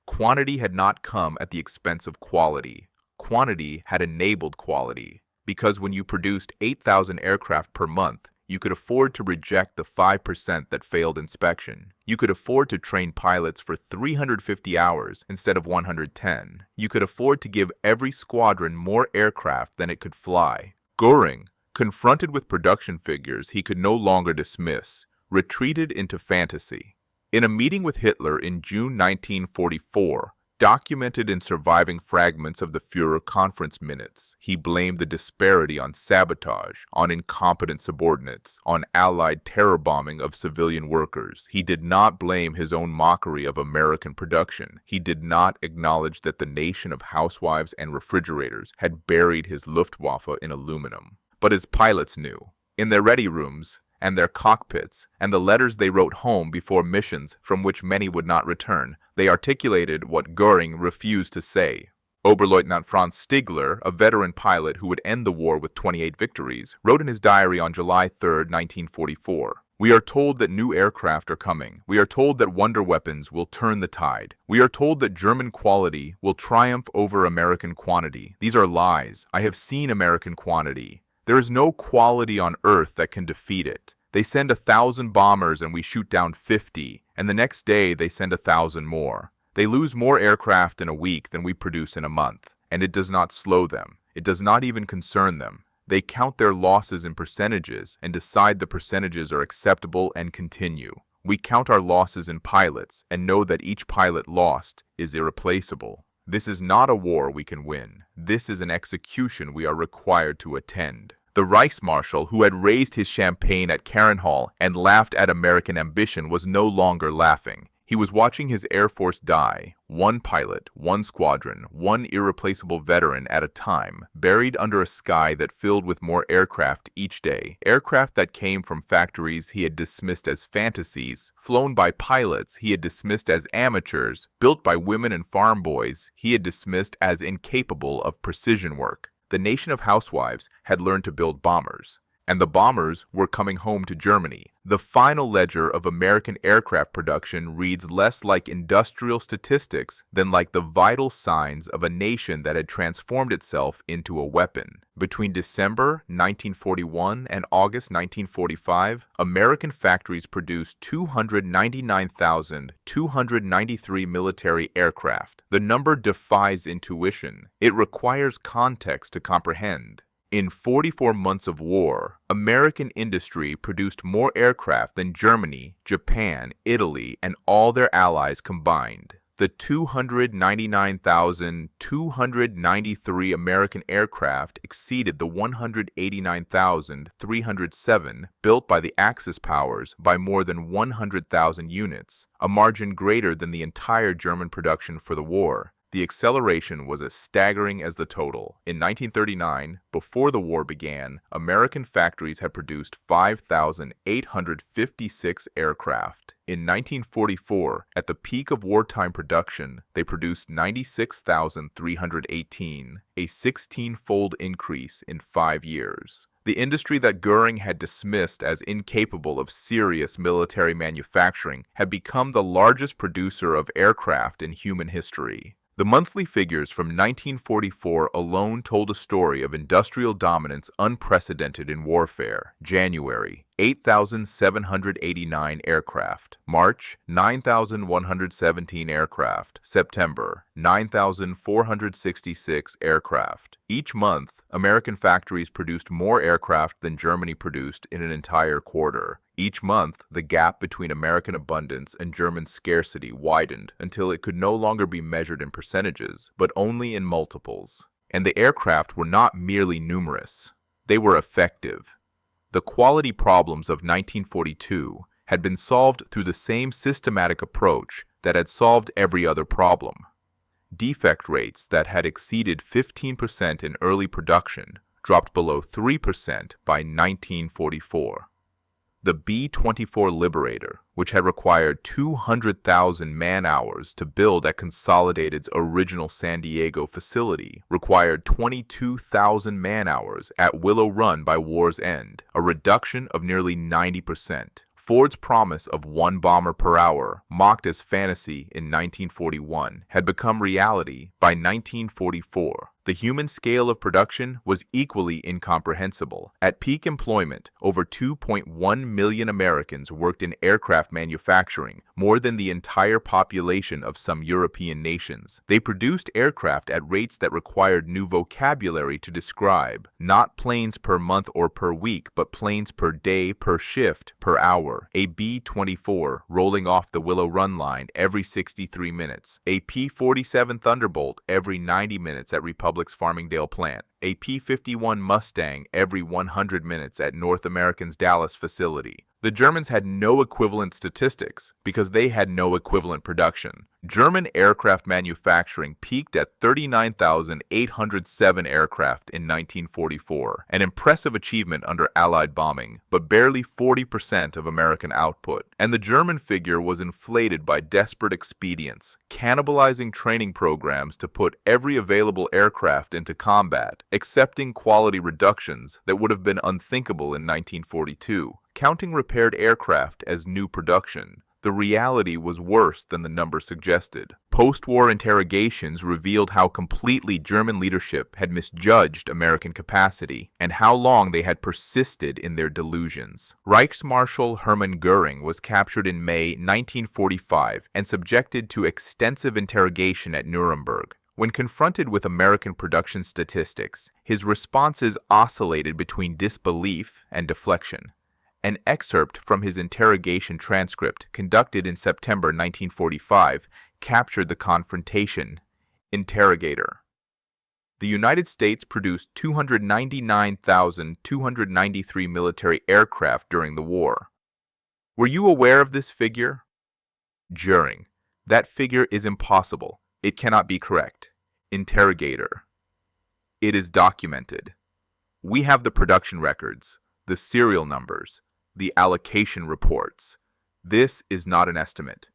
Quantity had not come at the expense of quality. Quantity had enabled quality, because when you produced 8,000 aircraft per month, you could afford to reject the 5% that failed inspection. You could afford to train pilots for 350 hours instead of 110. You could afford to give every squadron more aircraft than it could fly. Göring, confronted with production figures he could no longer dismiss, retreated into fantasy. In a meeting with Hitler in June 1944, documented in surviving fragments of the Führer conference minutes, he blamed the disparity on sabotage, on incompetent subordinates, on Allied terror bombing of civilian workers. He did not blame his own mockery of American production. He did not acknowledge that the nation of housewives and refrigerators had buried his Luftwaffe in aluminum. But his pilots knew. In their ready rooms, and their cockpits, and the letters they wrote home before missions from which many would not return, they articulated what Göring refused to say. Oberleutnant Franz Stigler, a veteran pilot who would end the war with 28 victories, wrote in his diary on July 3, 1944, "We are told that new aircraft are coming. We are told that wonder weapons will turn the tide. We are told that German quality will triumph over American quantity. These are lies. I have seen American quantity. There is no quality on earth that can defeat it. They send 1,000 bombers and we shoot down 50, and the next day they send 1,000 more. They lose more aircraft in a week than we produce in a month, and it does not slow them. It does not even concern them. They count their losses in percentages and decide the percentages are acceptable and continue. We count our losses in pilots and know that each pilot lost is irreplaceable. This is not a war we can win. This is an execution we are required to attend." The Reichsmarshal, who had raised his champagne at Carenhall and laughed at American ambition, was no longer laughing. He was watching his Air Force die, one pilot, one squadron, one irreplaceable veteran at a time, buried under a sky that filled with more aircraft each day. Aircraft that came from factories he had dismissed as fantasies, flown by pilots he had dismissed as amateurs, built by women and farm boys he had dismissed as incapable of precision work. The nation of housewives had learned to build bombers, and the bombers were coming home to Germany. The final ledger of American aircraft production reads less like industrial statistics than like the vital signs of a nation that had transformed itself into a weapon. Between December 1941 and August 1945, American factories produced 299,293 military aircraft. The number defies intuition. It requires context to comprehend. In 44 months of war, American industry produced more aircraft than Germany, Japan, Italy, and all their allies combined. The 299,293 American aircraft exceeded the 189,307 built by the Axis powers by more than 100,000 units, a margin greater than the entire German production for the war. The acceleration was as staggering as the total. In 1939, before the war began, American factories had produced 5,856 aircraft. In 1944, at the peak of wartime production, they produced 96,318, a 16-fold increase in 5 years. The industry that Göring had dismissed as incapable of serious military manufacturing had become the largest producer of aircraft in human history. The monthly figures from 1944 alone told a story of industrial dominance unprecedented in warfare. January, 8,789 aircraft. March, 9,117 aircraft. September, 9,466 aircraft. Each month, American factories produced more aircraft than Germany produced in an entire quarter. Each month, the gap between American abundance and German scarcity widened until it could no longer be measured in percentages, but only in multiples. And the aircraft were not merely numerous. They were effective. The quality problems of 1942 had been solved through the same systematic approach that had solved every other problem. Defect rates that had exceeded 15% in early production dropped below 3% by 1944. The B-24 Liberator, which had required 200,000 man-hours to build at Consolidated's original San Diego facility, required 22,000 man-hours at Willow Run by war's end, a reduction of nearly 90%. Ford's promise of one bomber per hour, mocked as fantasy in 1941, had become reality by 1944. The human scale of production was equally incomprehensible. At peak employment, over 2.1 million Americans worked in aircraft manufacturing, more than the entire population of some European nations. They produced aircraft at rates that required new vocabulary to describe, not planes per month or per week, but planes per day, per shift, per hour. A B-24 rolling off the Willow Run line every 63 minutes. A P-47 Thunderbolt every 90 minutes at Republic's Farmingdale plant. a P-51 Mustang every 100 minutes at North American's Dallas facility. The Germans had no equivalent statistics because they had no equivalent production. German aircraft manufacturing peaked at 39,807 aircraft in 1944, an impressive achievement under Allied bombing, but barely 40% of American output. And the German figure was inflated by desperate expedients, cannibalizing training programs to put every available aircraft into combat, accepting quality reductions that would have been unthinkable in 1942. Counting repaired aircraft as new production, the reality was worse than the number suggested. Post-war interrogations revealed how completely German leadership had misjudged American capacity and how long they had persisted in their delusions. Reichsmarschall Hermann Göring was captured in May 1945 and subjected to extensive interrogation at Nuremberg. When confronted with American production statistics, his responses oscillated between disbelief and deflection. An excerpt from his interrogation transcript, conducted in September 1945, captured the confrontation. Interrogator: The United States produced 299,293 military aircraft during the war. Were you aware of this figure? Göring: That figure is impossible. It cannot be correct. Interrogator: It is documented. We have the production records, the serial numbers, the allocation reports. This is not an estimate.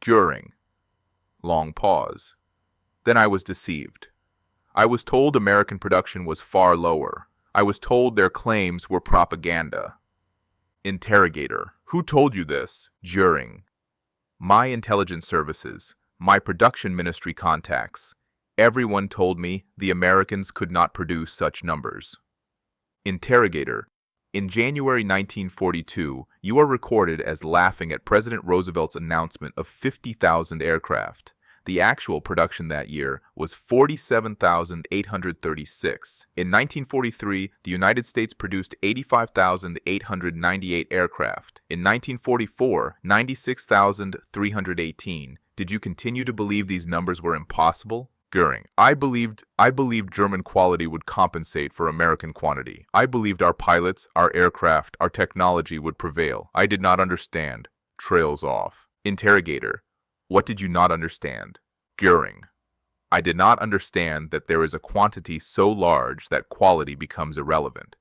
Göring: Long pause. Then I was deceived. I was told American production was far lower. I was told their claims were propaganda. Interrogator: Who told you this? Göring: My intelligence services, my production ministry contacts. Everyone told me the Americans could not produce such numbers. Interrogator: In January 1942, you are recorded as laughing at President Roosevelt's announcement of 50,000 aircraft. The actual production that year was 47,836. In 1943, the United States produced 85,898 aircraft. In 1944, 96,318. Did you continue to believe these numbers were impossible? Göring: I believed German quality would compensate for American quantity. I believed our pilots, our aircraft, our technology would prevail. I did not understand. Trails off. Interrogator: What did you not understand? Göring: I did not understand that there is a quantity so large that quality becomes irrelevant.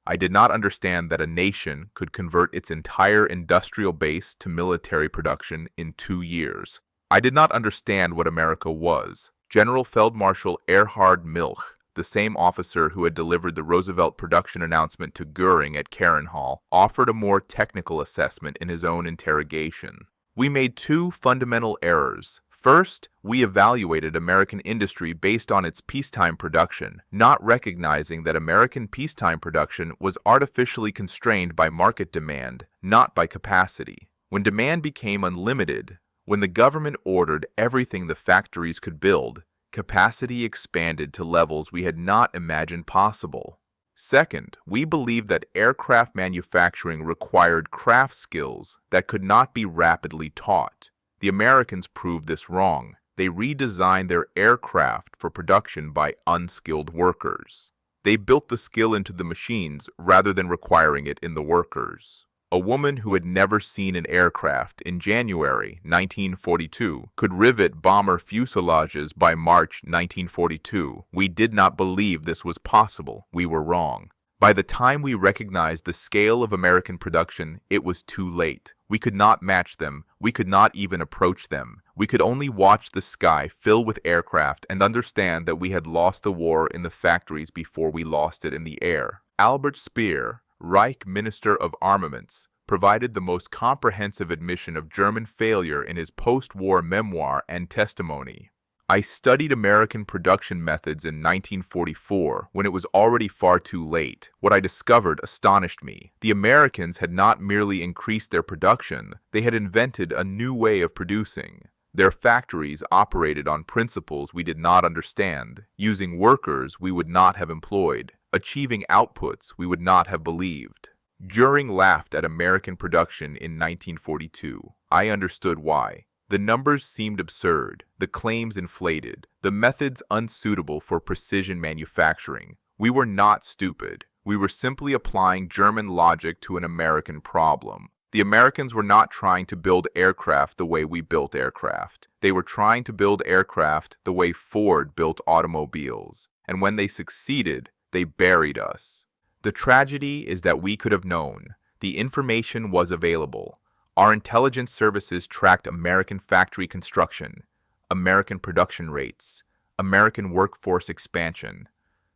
I did not understand that a nation could convert its entire industrial base to military production in 2 years. I did not understand what America was. General Feldmarschall Erhard Milch, the same officer who had delivered the Roosevelt production announcement to Göring at Carenhall, offered a more technical assessment in his own interrogation. We made 2 fundamental errors. First, we evaluated American industry based on its peacetime production, not recognizing that American peacetime production was artificially constrained by market demand, not by capacity. When demand became unlimited, when the government ordered everything the factories could build, capacity expanded to levels we had not imagined possible. Second, we believed that aircraft manufacturing required craft skills that could not be rapidly taught. The Americans proved this wrong. They redesigned their aircraft for production by unskilled workers. They built the skill into the machines rather than requiring it in the workers. A woman who had never seen an aircraft in January 1942 could rivet bomber fuselages by March 1942. We did not believe this was possible. We were wrong. By the time we recognized the scale of American production, it was too late. We could not match them. We could not even approach them. We could only watch the sky fill with aircraft and understand that we had lost the war in the factories before we lost it in the air. Albert Speer, Reich Minister of Armaments, provided the most comprehensive admission of German failure in his post-war memoir and testimony. I studied American production methods in 1944 when it was already far too late. What I discovered astonished me. The Americans had not merely increased their production, they had invented a new way of producing. Their factories operated on principles we did not understand, using workers we would not have employed, achieving outputs we would not have believed. Göring laughed at American production in 1942. I understood why. The numbers seemed absurd, the claims inflated, the methods unsuitable for precision manufacturing. We were not stupid. We were simply applying German logic to an American problem. The Americans were not trying to build aircraft the way we built aircraft. They were trying to build aircraft the way Ford built automobiles. And when they succeeded, they buried us. The tragedy is that we could have known. The information was available. Our intelligence services tracked American factory construction, American production rates, American workforce expansion.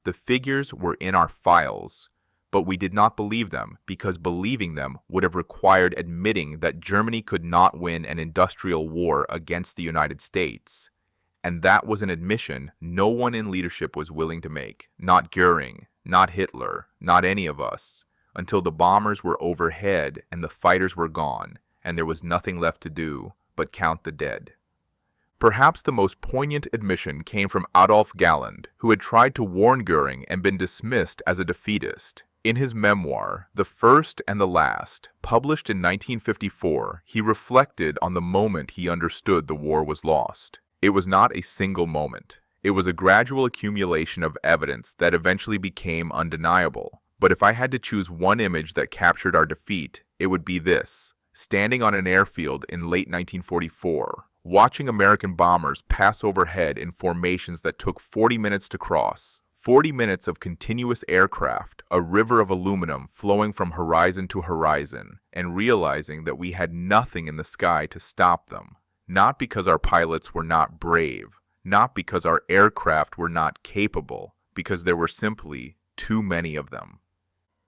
The figures were in our files, but we did not believe them because believing them would have required admitting that Germany could not win an industrial war against the United States. And that was an admission no one in leadership was willing to make. Not Göring, not Hitler, not any of us, until the bombers were overhead and the fighters were gone, and there was nothing left to do but count the dead. Perhaps the most poignant admission came from Adolf Galland, who had tried to warn Göring and been dismissed as a defeatist. In his memoir, The First and the Last, published in 1954, he reflected on the moment he understood the war was lost. It was not a single moment. It was a gradual accumulation of evidence that eventually became undeniable. But if I had to choose one image that captured our defeat, it would be this: standing on an airfield in late 1944, watching American bombers pass overhead in formations that took 40 minutes to cross. 40 minutes of continuous aircraft, a river of aluminum flowing from horizon to horizon, and realizing that we had nothing in the sky to stop them. Not because our pilots were not brave, not because our aircraft were not capable, because there were simply too many of them.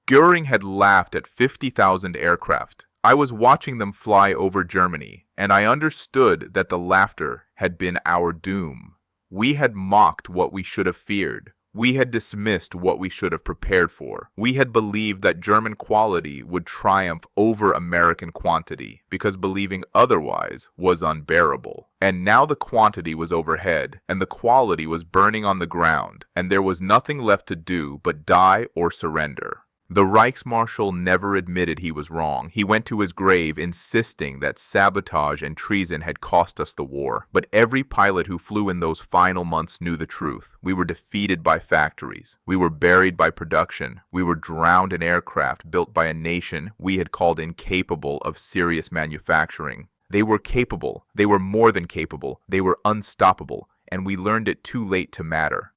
Göring had laughed at 50,000 aircraft. I was watching them fly over Germany, and I understood that the laughter had been our doom. We had mocked what we should have feared. We had dismissed what we should have prepared for. We had believed that German quality would triumph over American quantity, because believing otherwise was unbearable. And now the quantity was overhead, and the quality was burning on the ground, and there was nothing left to do but die or surrender. The Reichsmarshal never admitted he was wrong. He went to his grave insisting that sabotage and treason had cost us the war. But every pilot who flew in those final months knew the truth. We were defeated by factories. We were buried by production. We were drowned in aircraft built by a nation we had called incapable of serious manufacturing. They were capable. They were more than capable. They were unstoppable. And we learned it too late to matter.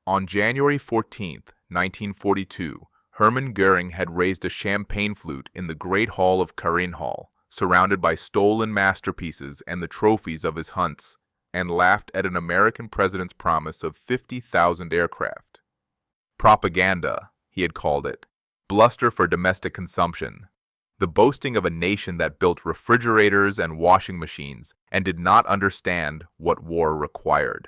On January 14th, 1942, Hermann Göring had raised a champagne flute in the Great Hall of Marienhall, surrounded by stolen masterpieces and the trophies of his hunts, and laughed at an American president's promise of 50,000 aircraft. Propaganda, he had called it, bluster for domestic consumption, the boasting of a nation that built refrigerators and washing machines and did not understand what war required.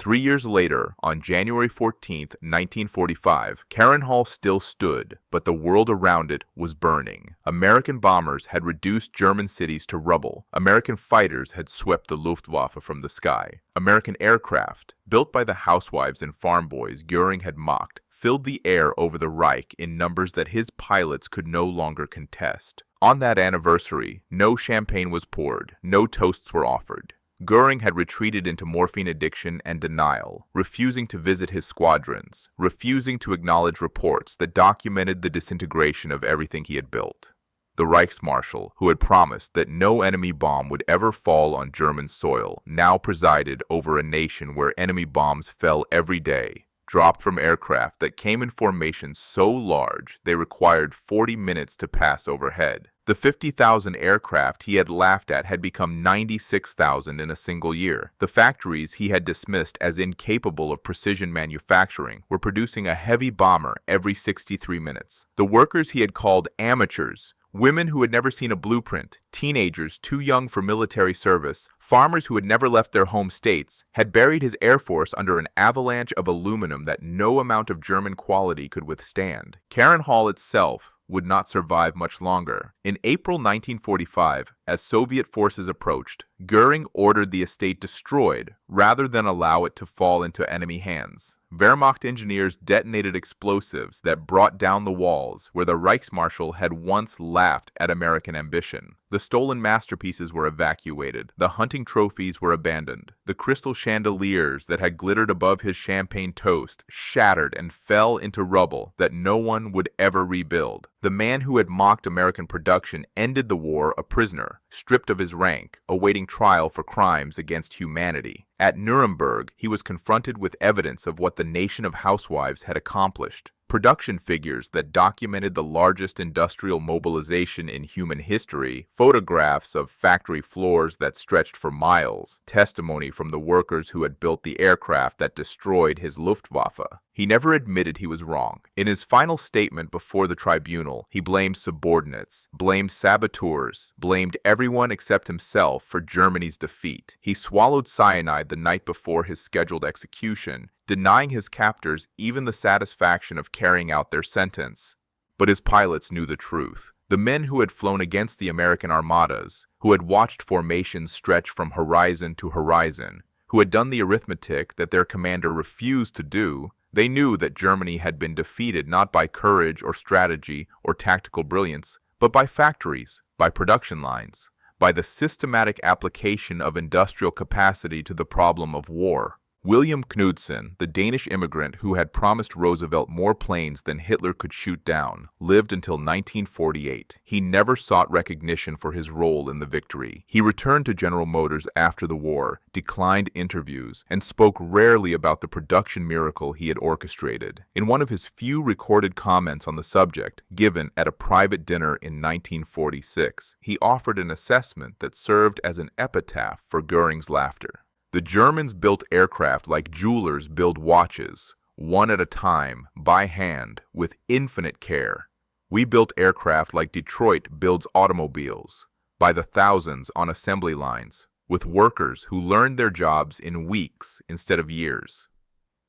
3 years later, on January 14, 1945, Marienhall still stood, but the world around it was burning. American bombers had reduced German cities to rubble. American fighters had swept the Luftwaffe from the sky. American aircraft, built by the housewives and farm boys Göring had mocked, filled the air over the Reich in numbers that his pilots could no longer contest. On that anniversary, no champagne was poured, no toasts were offered. Göring had retreated into morphine addiction and denial, refusing to visit his squadrons, refusing to acknowledge reports that documented the disintegration of everything he had built. The Reichsmarshal, who had promised that no enemy bomb would ever fall on German soil, now presided over a nation where enemy bombs fell every day, dropped from aircraft that came in formations so large they required 40 minutes to pass overhead. The 50,000 aircraft he had laughed at had become 96,000 in a single year. The factories he had dismissed as incapable of precision manufacturing were producing a heavy bomber every 63 minutes. The workers he had called amateurs, women who had never seen a blueprint, teenagers too young for military service, farmers who had never left their home states, had buried his air force under an avalanche of aluminum that no amount of German quality could withstand. Marienhall itself would not survive much longer. In April 1945, as Soviet forces approached, Göring ordered the estate destroyed rather than allow it to fall into enemy hands. Wehrmacht engineers detonated explosives that brought down the walls where the Reichsmarshal had once laughed at American ambition. The stolen masterpieces were evacuated. The hunting trophies were abandoned. The crystal chandeliers that had glittered above his champagne toast shattered and fell into rubble that no one would ever rebuild. The man who had mocked American production ended the war a prisoner, stripped of his rank, awaiting trial for crimes against humanity. At Nuremberg, he was confronted with evidence of what the nation of housewives had accomplished. Production figures that documented the largest industrial mobilization in human history, photographs of factory floors that stretched for miles, testimony from the workers who had built the aircraft that destroyed his Luftwaffe. He never admitted he was wrong. In his final statement before the tribunal, he blamed subordinates, blamed saboteurs, blamed everyone except himself for Germany's defeat. He swallowed cyanide the night before his scheduled execution, denying his captors even the satisfaction of carrying out their sentence. But his pilots knew the truth. The men who had flown against the American armadas, who had watched formations stretch from horizon to horizon, who had done the arithmetic that their commander refused to do, they knew that Germany had been defeated not by courage or strategy or tactical brilliance, but by factories, by production lines, by the systematic application of industrial capacity to the problem of war. William Knudsen, the Danish immigrant who had promised Roosevelt more planes than Hitler could shoot down, lived until 1948. He never sought recognition for his role in the victory. He returned to General Motors after the war, declined interviews, and spoke rarely about the production miracle he had orchestrated. In one of his few recorded comments on the subject, given at a private dinner in 1946, he offered an assessment that served as an epitaph for Göring's laughter. The Germans built aircraft like jewelers build watches, one at a time, by hand, with infinite care. We built aircraft like Detroit builds automobiles, by the thousands on assembly lines, with workers who learned their jobs in weeks instead of years.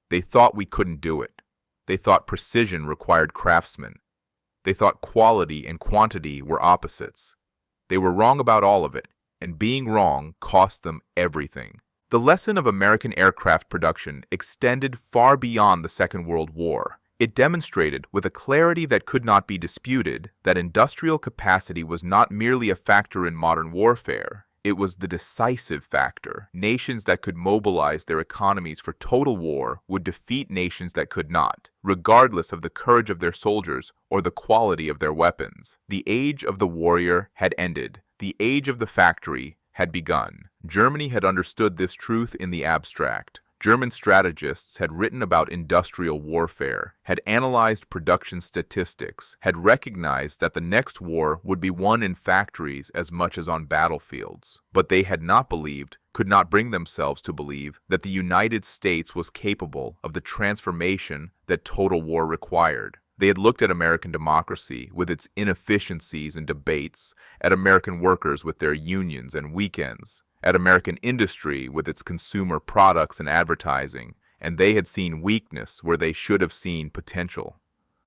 They thought we couldn't do it. They thought precision required craftsmen. They thought quality and quantity were opposites. They were wrong about all of it, and being wrong cost them everything. The lesson of American aircraft production extended far beyond the Second World War. It demonstrated, with a clarity that could not be disputed, that industrial capacity was not merely a factor in modern warfare. It was the decisive factor. Nations that could mobilize their economies for total war would defeat nations that could not, regardless of the courage of their soldiers or the quality of their weapons. The age of the warrior had ended. The age of the factory had begun. Germany had understood this truth in the abstract. German strategists had written about industrial warfare, had analyzed production statistics, had recognized that the next war would be won in factories as much as on battlefields. But they had not believed, could not bring themselves to believe, that the United States was capable of the transformation that total war required. They had looked at American democracy with its inefficiencies and debates, at American workers with their unions and weekends, at American industry with its consumer products and advertising, and they had seen weakness where they should have seen potential.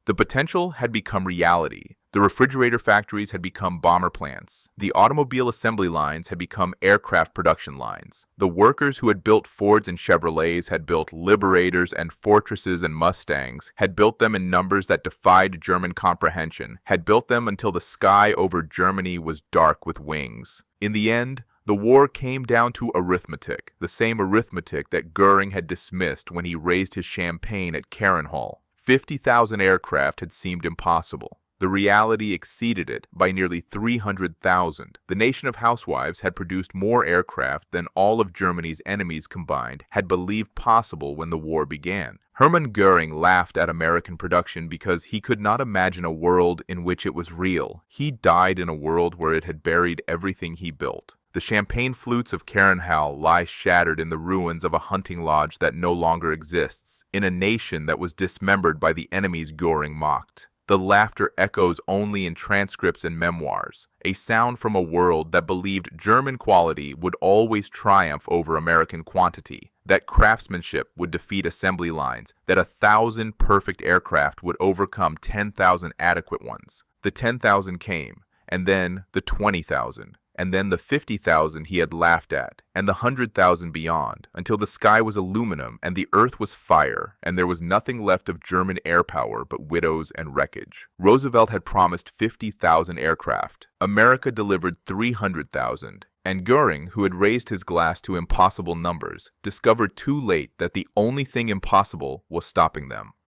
The potential had become reality. The refrigerator factories had become bomber plants. The automobile assembly lines had become aircraft production lines. The workers who had built Fords and Chevrolets had built Liberators and Fortresses and Mustangs, had built them in numbers that defied German comprehension, had built them until the sky over Germany was dark with wings. In the end, the war came down to arithmetic, the same arithmetic that Göring had dismissed when he raised his champagne at Carenhall. 50,000 aircraft had seemed impossible. The reality exceeded it by nearly 300,000. The nation of housewives had produced more aircraft than all of Germany's enemies combined had believed possible when the war began. Hermann Göring laughed at American production because he could not imagine a world in which it was real. He died in a world where it had buried everything he built. The champagne flutes of Carenhall lie shattered in the ruins of a hunting lodge that no longer exists, in a nation that was dismembered by the enemies Göring mocked. The laughter echoes only in transcripts and memoirs, a sound from a world that believed German quality would always triumph over American quantity, that craftsmanship would defeat assembly lines, that 1,000 perfect aircraft would overcome 10,000 adequate ones. The 10,000 came, and then the 20,000. and then the 50,000 he had laughed at, and the 100,000 beyond, until the sky was aluminum and the earth was fire, and there was nothing left of German air power but widows and wreckage. Roosevelt had promised 50,000 aircraft. America delivered 300,000. And Göring, who had raised his glass to impossible numbers, discovered too late that the only thing impossible was stopping them.